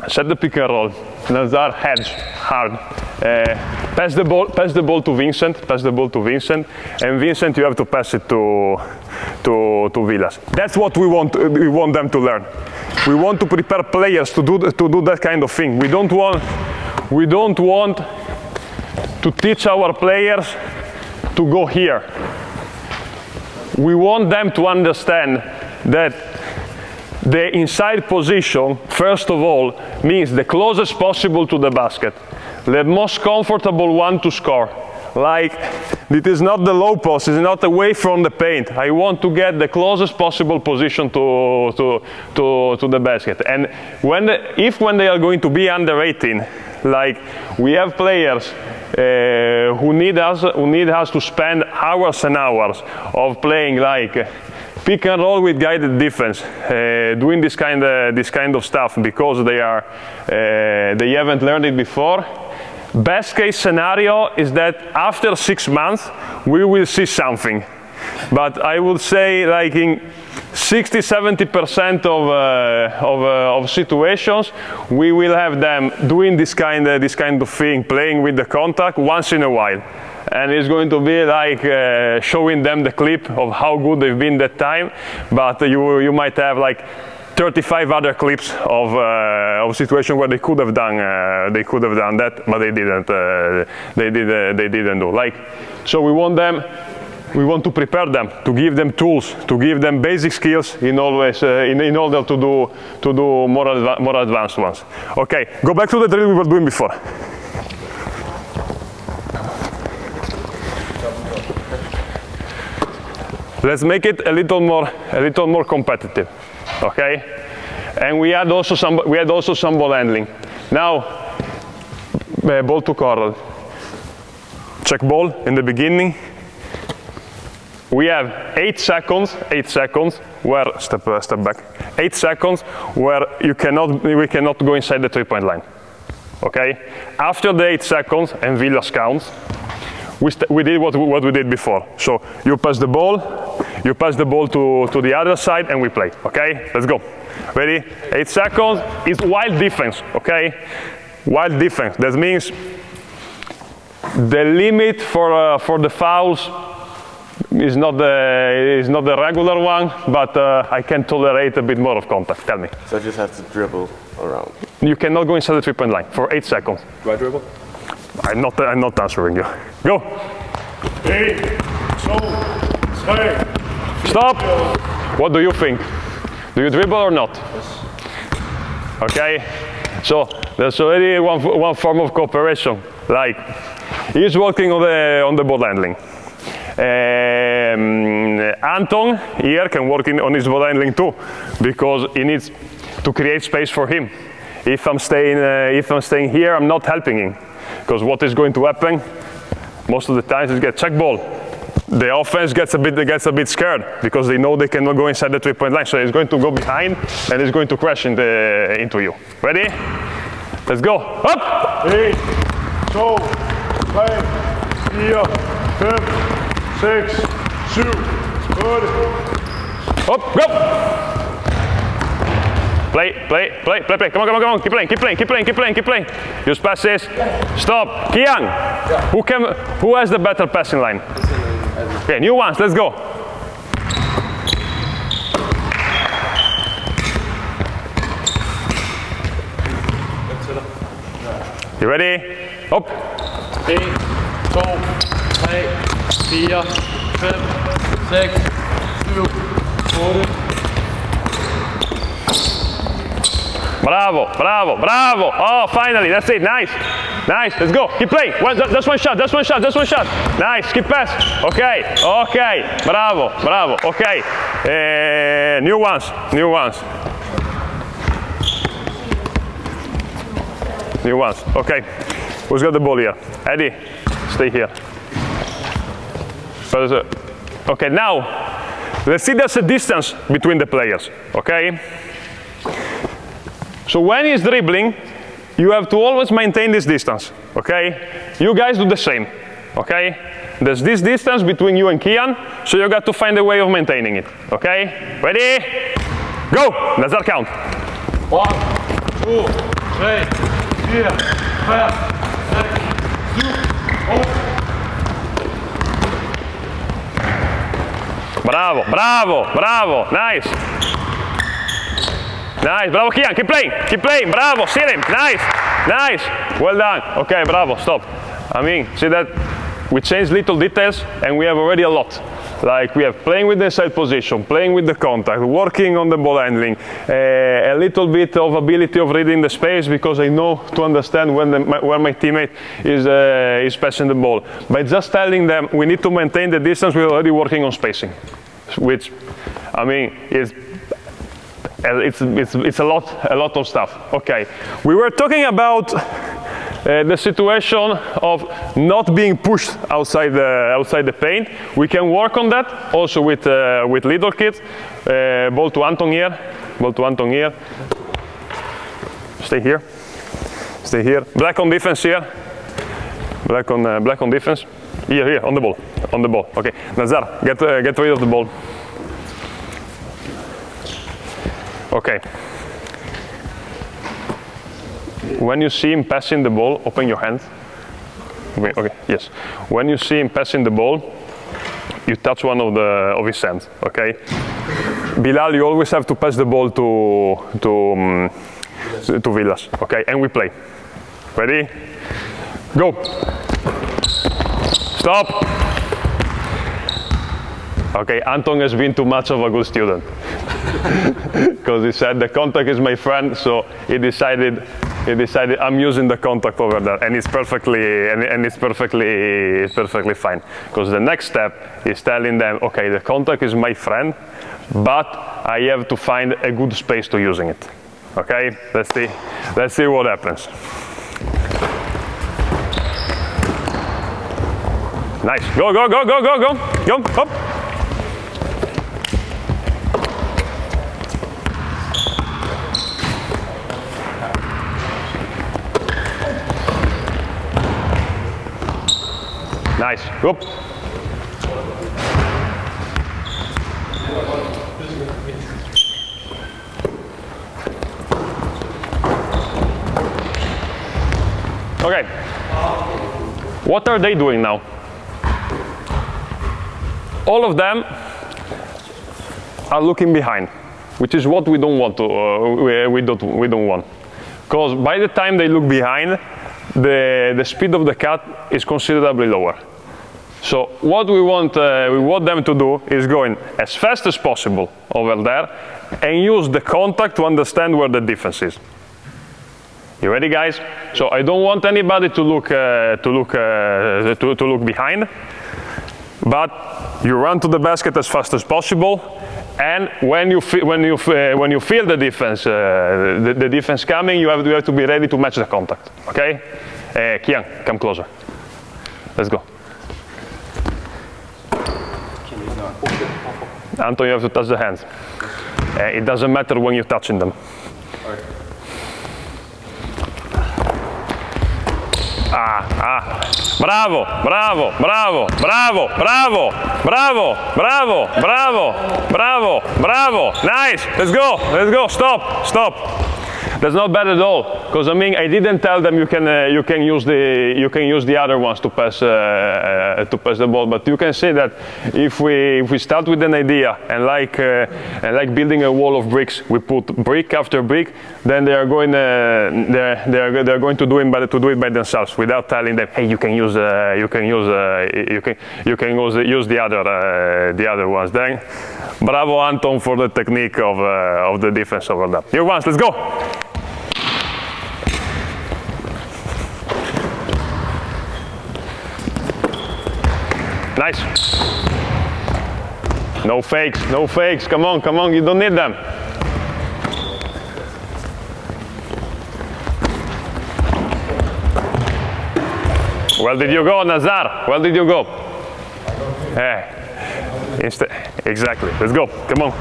Set the pick and roll. Nazar hedge hard. Pass the ball to Vincent. Pass the ball to Vincent, and Vincent, you have to pass it to Villas. That's what we want. We want them to learn. We want to prepare players to do that kind of thing. We don't want to teach our players to go here. We want them to understand that the inside position, first of all, means the closest possible to the basket, the most comfortable one to score. Like, it is not the low post, it's not away from the paint. I want to get the closest possible position to the basket. And when they are going to be under 18, like we have players who need us to spend hours and hours of playing like pick and roll with guided defense, doing this kind of stuff because they haven't learned it before. Best case scenario is that after 6 months we will see something, but I would say like in 60–70% of situations we will have them doing this kind of thing, playing with the contact once in a while. And it's going to be like showing them the clip of how good they've been that time, but you might have like 35 other clips of situations where they could have done that, but they didn't. They didn't do. Like, so we want to prepare them, to give them tools, to give them basic skills in order to do more advanced ones. Okay, go back to the drill we were doing before. Let's make it a little more competitive, okay? And we had also some ball handling. Now, ball to Coral. Check ball in the beginning. We have 8 seconds where step back. 8 seconds where we cannot go inside the 3-point line, okay? After the 8 seconds, and Villas counts, we did what we did before. So you pass the ball to the other side, and we play. Okay, let's go. Ready? 8 seconds. It's wild defense. Okay, wild defense. That means the limit for the fouls is not the regular one, but I can tolerate a bit more of contact. Tell me. So I just have to dribble around. You cannot go inside the 3-point line for 8 seconds. Do I dribble? I'm not answering you. Go. 1, 2, 3. Stop. What do you think? Do you dribble or not? Yes. Okay. So there's already one form of cooperation. Like he's working on the ball handling. Anton here can work on his ball handling too, because he needs to create space for him. If I'm staying here, I'm not helping him. Because what is going to happen most of the times is get check ball. The offense gets a bit scared because they know they cannot go inside the 3-point line. So he's going to go behind and he's going to crash into you. Ready? Let's go. Up! 1, 2, 3, 4, 5, 6, 7. Good. Up, go! Play. Come on. Keep playing. Use passes. Stop. Kian, who has the better passing line? Okay, new ones. Let's go. You ready? Up. 1, 2, 3, 4, 5, 6, 7, 8. Bravo. Oh, finally, that's it. Nice. Let's go. Keep playing. Just one shot. Nice. Keep pass. Okay. Bravo. Okay. New ones. Okay. Who's got the ball here? Eddie, stay here. Okay, now, let's see there's a distance between the players, okay? So when he's dribbling, you have to always maintain this distance, okay? You guys do the same, okay? There's this distance between you and Kian, so you got to find a way of maintaining it, okay? Ready? Go! Nazar count. 1, 2, 3, 4, 5, 6, 7, 8. Bravo, bravo, bravo, nice. Nice, bravo Kian, keep playing, bravo, see him, nice, nice, well done. Okay, bravo, stop. I mean, see that we changed little details and we have already a lot. Like we have playing with the inside position, playing with the contact, working on the ball handling, a little bit of ability of reading the space because I know to understand when where my teammate is passing the ball. By just telling them we need to maintain the distance, we're already working on spacing, which, I mean, it's a lot of stuff. Okay, we were talking about the situation of not being pushed outside the paint. We can work on that also with little kids. Ball to Anton here. Ball to Anton here. Stay here. Stay here. Black on defense here. Black on defense. Here on the ball. On the ball. Okay. Nazar, get rid of the ball. Okay. When you see him passing the ball, open your hand. Okay, yes. When you see him passing the ball, you touch one of his hands, okay? Bilal, you always have to pass the ball to Villas, okay? And we play. Ready? Go. Stop. Okay, Anton has been too much of a good student. Because he said the contact is my friend, so he decided I'm using the contact over there, and it's perfectly fine. Because the next step is telling them, okay, the contact is my friend, but I have to find a good space to using it. Okay, let's see what happens. Nice. Go, hop. Nice. Whoop. Okay. What are they doing now? All of them are looking behind, which is what we don't want to. We don't want, because by the time they look behind, the speed of the cut is considerably lower. So what we want them to do is go in as fast as possible over there and use the contact to understand where the defense is. You ready, guys? So I don't want anybody to look behind, but you run to the basket as fast as possible. And when you feel the defense, the defense coming, you have to be ready to match the contact. Okay? Kian, come closer. Let's go. Anton, you have to touch the hands. It doesn't matter when you're touching them. Bravo, bravo, bravo, bravo, bravo, bravo, bravo, bravo, bravo, bravo. Nice. Let's go. Stop. That's not bad at all. Because I mean, I didn't tell them you can use the other ones to pass the ball. But you can say that if we start with an idea and like building a wall of bricks, we put brick after brick, then they are going to do it by themselves without telling them, hey, you can use the other ones. Then, bravo Anton for the technique of the defense over there. Here once, let's go. Nice. No fakes. Come on. You don't need them. Well did you go, Nazar? Well did you go? Exactly. Let's go. Come on.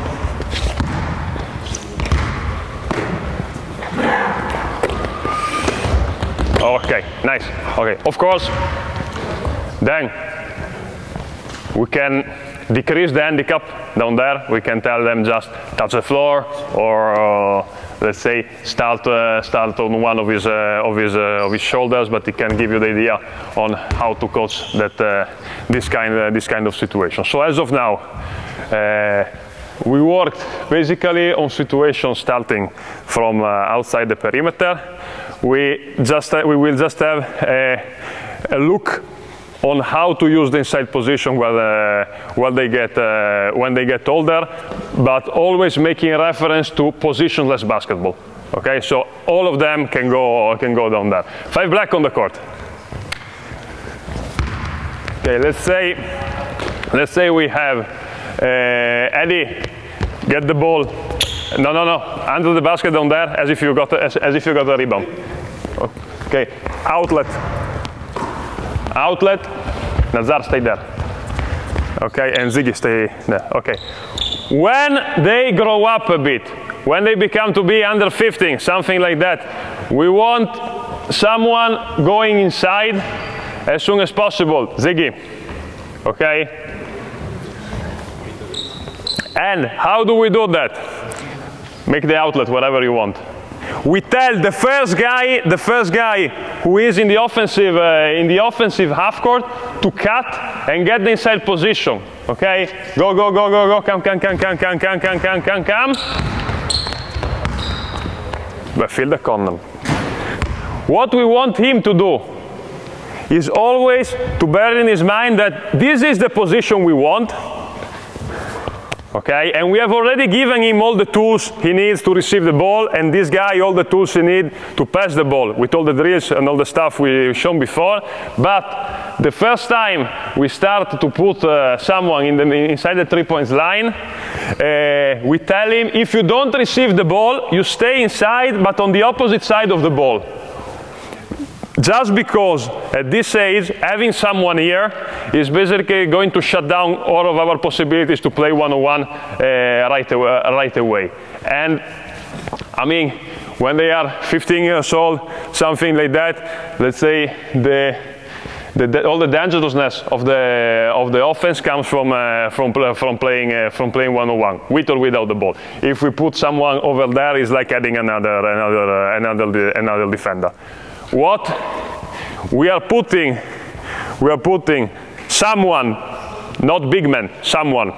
Okay, nice. Okay, of course, then we can decrease the handicap down there. We can tell them just touch the floor, or let's say start on one of his shoulders. But it can give you the idea on how to coach that this kind of situation. So as of now, we worked basically on situations starting from outside the perimeter. We will just have a look on how to use the inside position when they get older, but always making reference to positionless basketball. Okay, so all of them can go down there. 5 black on the court. Okay, let's say we have Eddie get the ball. No, under the basket down there, as if you got a rebound. Okay, outlet. Nazar, stay there. Okay, and Ziggy, stay there. Okay. When they grow up a bit, when they become to be under 15, something like that, we want someone going inside as soon as possible. Ziggy. Okay. And how do we do that? Make the outlet whatever you want. We tell the first guy who is in the offensive half court to cut and get the inside position. Okay? Go, come. But fill the corner. What we want him to do is always to bear in his mind that this is the position we want. Okay, and we have already given him all the tools he needs to receive the ball, and this guy all the tools he needs to pass the ball with all the drills and all the stuff we've shown before. But the first time we start to put someone inside the 3-point line, we tell him, if you don't receive the ball, you stay inside, but on the opposite side of the ball. Just because at this age, having someone here is basically going to shut down all of our possibilities to play one-on-one right away. And I mean, when they are 15 years old, something like that, let's say all the dangerousness of the offense comes from playing one-on-one, with or without the ball. If we put someone over there, it's like adding another defender. What we are putting someone, not big man, someone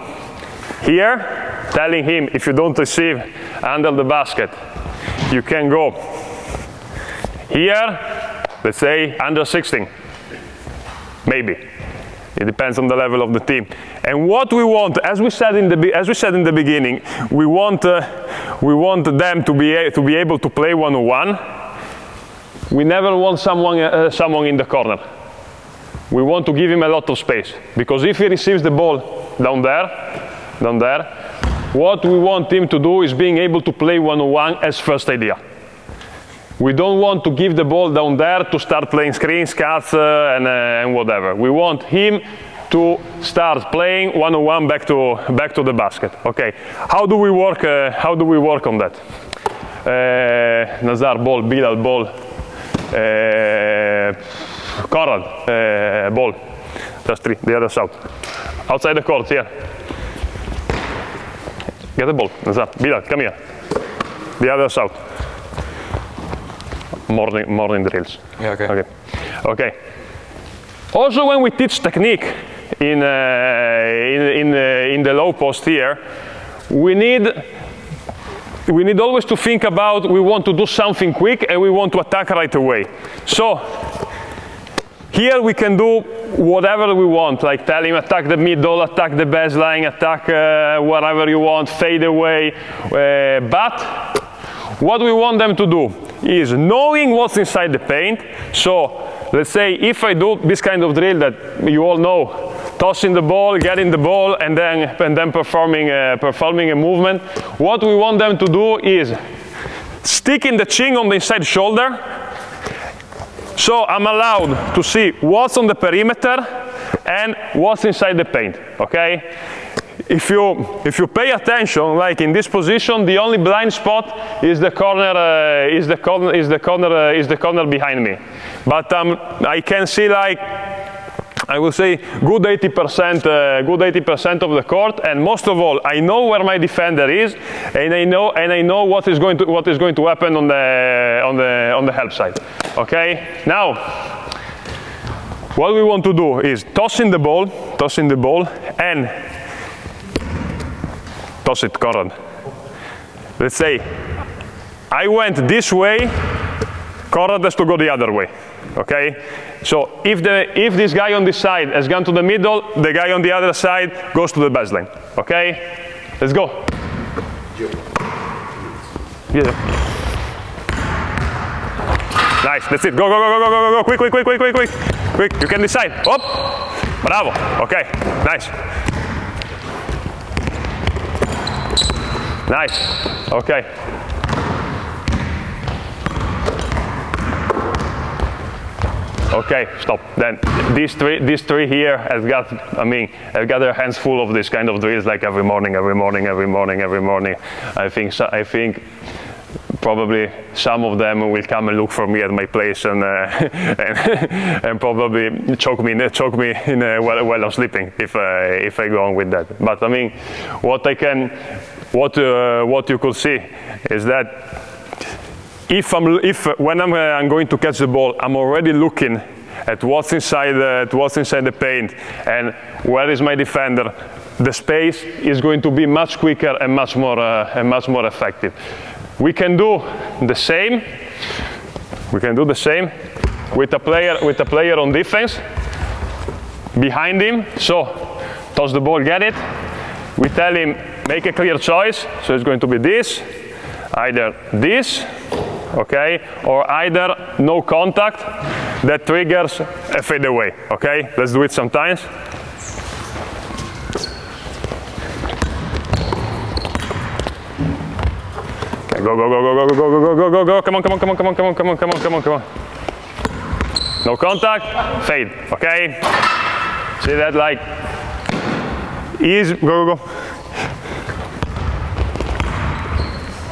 here, telling him, if you don't receive under the basket, you can go here, let's say under 16, maybe. It depends on the level of the team. And what we want, as we said in the beginning, we want them to be able to play one-on-one. We never want someone in the corner. We want to give him a lot of space, because if he receives the ball down there, what we want him to do is being able to play one-on-one as first idea. We don't want to give the ball down there to start playing screens, cuts, and whatever. We want him to start playing one-on-one back to the basket. Okay. How do we work on that? Nazar ball, Bilal ball. Conrad, ball, just 3, the other side. Outside the court, here. Get the ball, Nazar, Bilal, come here. The other side. Morning drills. Yeah, okay. Okay. Also, when we teach technique in the low post here, we need always to think about, we want to do something quick and we want to attack right away. So here we can do whatever we want, like tell him attack the middle, attack the baseline, attack whatever you want, fade away. But what we want them to do is knowing what's inside the paint. So let's say if I do this kind of drill that you all know, tossing the ball, getting the ball, and then performing a movement. What we want them to do is sticking the chin on the inside shoulder. So I'm allowed to see what's on the perimeter and what's inside the paint. Okay. if you pay attention, like in this position, the only blind spot is the corner, is the corner behind me. But I can see, like, I will say good 80% of the court, and most of all, I know where my defender is, and I know what is going to happen on the help side. Okay. Now, what we want to do is tossing the ball, and toss it, Conrad. Let's say I went this way, Conrad has to go the other way. Okay? So if this guy on this side has gone to the middle, the guy on the other side goes to the baseline. Okay? Let's go. Yeah. Nice, that's it. Go, go, go, go, go, go, go. Quick, quick, quick, quick, quick, quick. Quick, you can decide. Up. Bravo. Okay, nice. Nice. Okay. Okay, stop. Then these three here have got their hands full of this kind of drills, like every morning. I think probably some of them will come and look for me at my place and probably choke me while I'm sleeping if I go on with that. But I mean, what you could see is that when I'm going to catch the ball, I'm already looking at what's inside the paint and where is my defender. The space is going to be much quicker and much more effective. We can do the same. We can do the same with a player on defense behind him. So toss the ball, get it. We tell him make a clear choice. So it's going to be this, either this, okay, or either no contact that triggers a fadeaway. Okay, let's do it sometimes. Go, go, go, go, go, go, go, go, go, go, come on, come on, come on, come on, come on, come on, come on, come on, come on. No contact, fade, okay? See that, like, easy, go, go, go.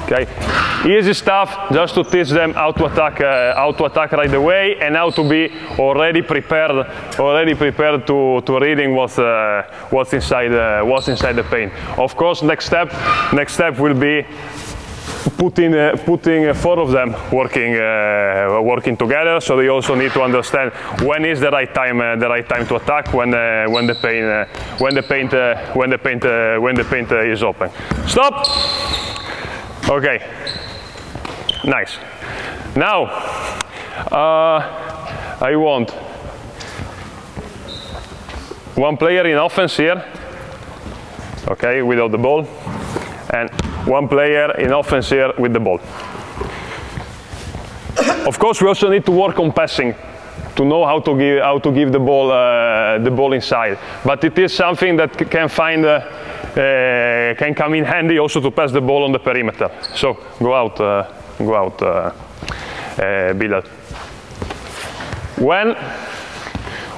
Okay, easy stuff, just to teach them how to attack right away, and how to be already prepared to reading what's inside the paint. Of course, next step will be putting four of them working together. So they also need to understand when is the right time to attack, when the paint is open. Stop. Okay. Nice. Now I want one player in offense here. Okay, without the ball, and one player in offense here with the ball. Of course, we also need to work on passing to know how to give the ball inside. But it is something that can come in handy also to pass the ball on the perimeter. So go out, Bilal.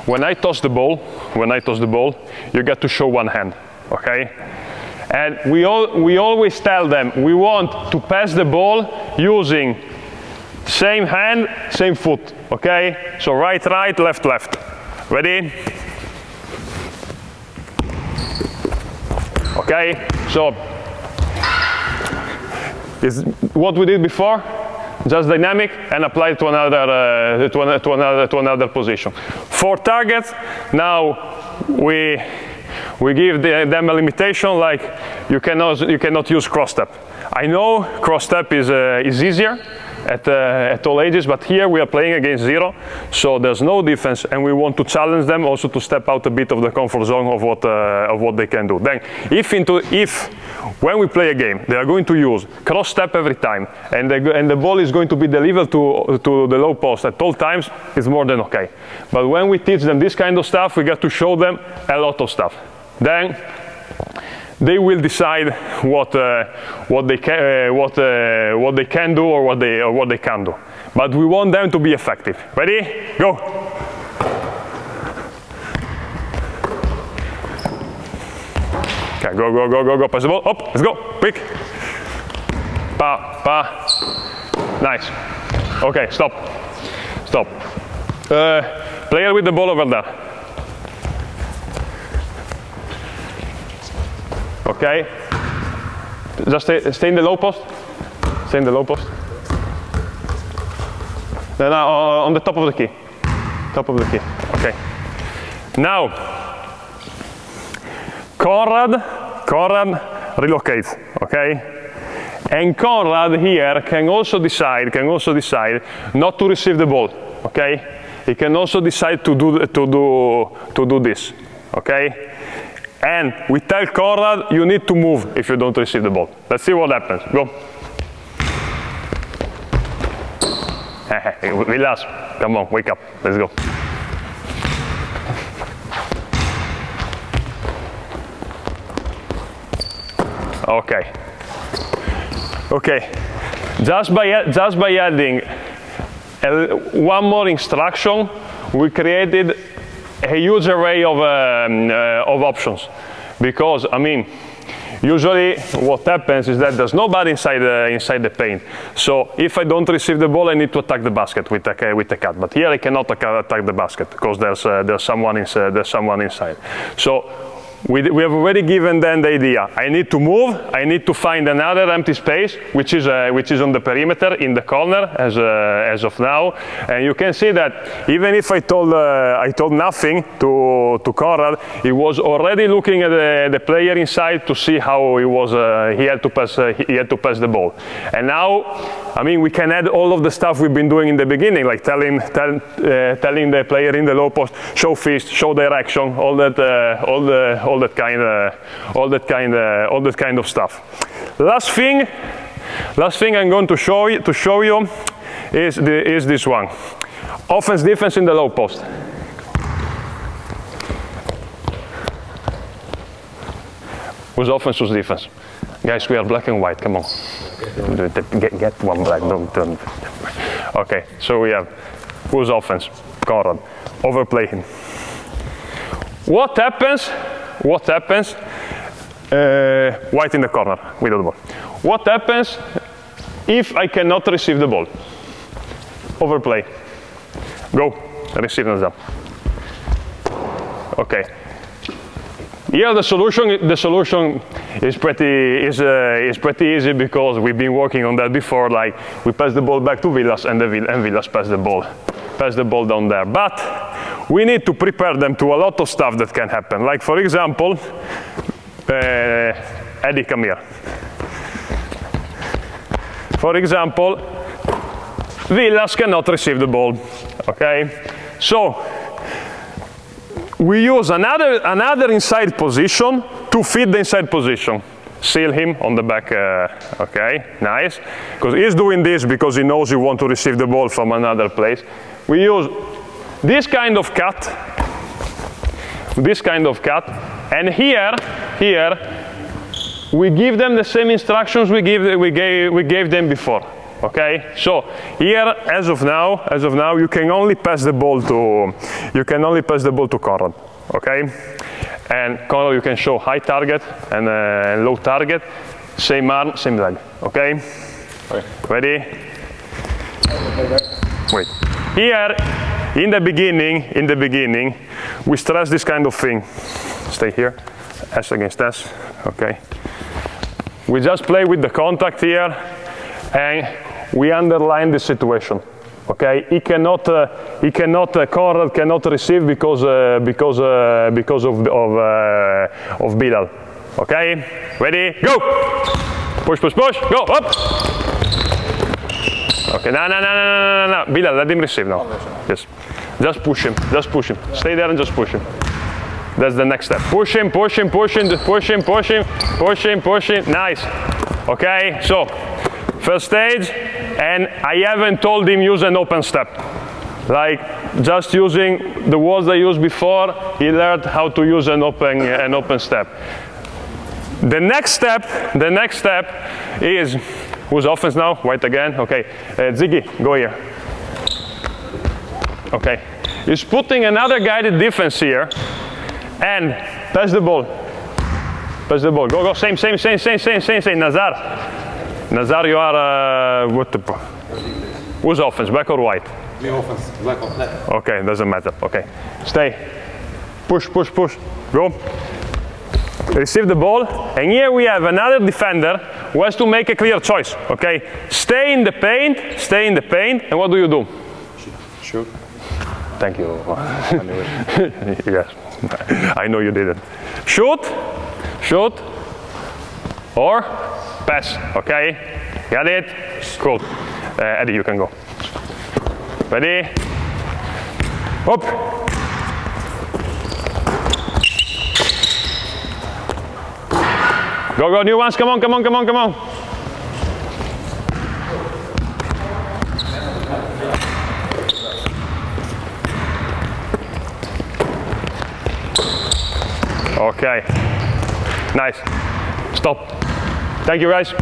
When I toss the ball, you get to show one hand. Okay. And we always tell them we want to pass the ball using same hand, same foot, okay? So right, left, left. Ready? Okay, so it's what we did before, just dynamic and apply it to another position. For targets, now we give them a limitation, like you cannot use cross step. I know cross step is easier at all ages, but here we are playing against zero, so there's no defense, and we want to challenge them also to step out a bit of the comfort zone of what they can do. Then, if when we play a game, they are going to use cross step every time, and the ball is going to be delivered to the low post at all times, it's more than okay. But when we teach them this kind of stuff, we get to show them a lot of stuff. Then they will decide what they can do or what they can't do. But we want them to be effective. Ready? Go. Okay, go, go, go, go, go, pass the ball, up, let's go, quick. Pa, pa, nice. Okay, stop, stop. Player with the ball over there. Okay, just stay in the low post, stay in the low post. Then on the top of the key, top of the key, okay. Now, Conrad relocates, okay? And Conrad here can also decide not to receive the ball, okay? He can also decide to do this, okay? And we tell Conrad, you need to move if you don't receive the ball. Let's see what happens. Go. Relax. Come on, wake up. Let's go. Okay. Okay. Just by adding one more instruction, we created a huge array of options. Because I mean, usually what happens is that there's nobody inside the paint. So if I don't receive the ball, I need to attack the basket with a cut. But here I cannot attack the basket because there's someone inside. So we have already given them the idea. I need to move. I need to find another empty space, which is on the perimeter in the corner as of now. And you can see that even if I told nothing to Conrad, he was already looking at the player inside to see how he had to pass the ball. And now, I mean, we can add all of the stuff we've been doing in the beginning, like telling the player in the low post, show fist, show direction, all that kind of stuff. Last thing I'm going to show you is this one. Offense, defense in the low post. Who's offense, who's defense? Guys, we are black and white, come on. Get one black, don't. Okay, so we have who's offense? Conrad. Overplay him. What happens? White in the corner without the ball. What happens if I cannot receive the ball? Overplay. Go. Receive and jump. Okay. Here the solution is pretty easy because we've been working on that before. Like we pass the ball back to Villas and Villas pass the ball down there. But we need to prepare them to a lot of stuff that can happen. Like for example, Eddie, come here. For example, Villas cannot receive the ball. Okay, so we use another inside position to feed the inside position. Seal him on the back, okay, nice. Because he's doing this because he knows you want to receive the ball from another place. We use this kind of cut, and here we give them the same instructions we gave them before. Okay, so here as of now you can only pass the ball to Conrad. Okay, and Conrad you can show high target and low target, same arm, same leg. Okay, ready? Wait. Here in the beginning we stress this kind of thing. Stay here, S against S. Okay, we just play with the contact here and we underline the situation. Okay, Conrad cannot receive because of Bilal. Okay, ready, go! Push, push, push, go, up! Okay, no, Bilal, let him receive now. Yes, just push him, Stay there and just push him. That's the next step. Push him, nice. Okay, so, first stage, and I haven't told him use an open step. Like just using the words I used before, he learned how to use an open step. The next step is, who's offense now? White again, okay. Ziggy, go here. Okay, he's putting another guided defense here, and pass the ball. Pass the ball. Go, go. Same. Nazar. Nazar, you are what the? Who's offense? Black or white? Me offense, black or black. Okay, doesn't matter. Okay, stay. Push. Go. Receive the ball, and here we have another defender who has to make a clear choice. Okay, stay in the paint, and what do you do? Shoot. Thank you. Yes, I know you didn't. Shoot, or pass. Okay, got it? Cool. Eddie, you can go. Ready? Up. Go, new ones, come on. Okay, nice, stop. Thank you, guys.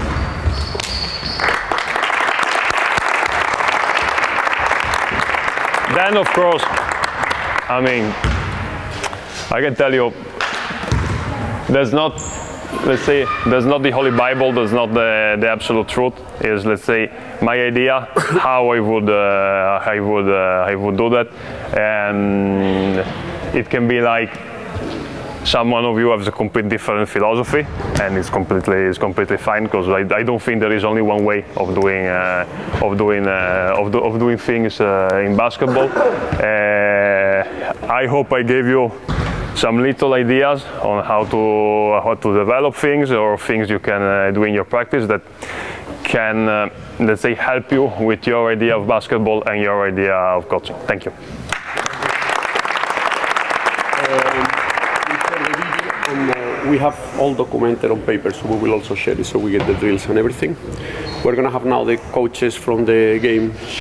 Then, of course, I mean, I can tell you, there's not the Holy Bible, there's not the absolute truth. Is, let's say, my idea how I would do that, and it can be like someone of you has a completely different philosophy, and it's completely fine, because I don't think there is only one way of doing things in basketball. I hope I gave you some little ideas on how to develop things, or things you can do in your practice that can, let's say, help you with your idea of basketball and your idea of coaching. Thank you. We have all documented on paper, so we will also share it so we get the drills and everything. We're going to have now the coaches from the game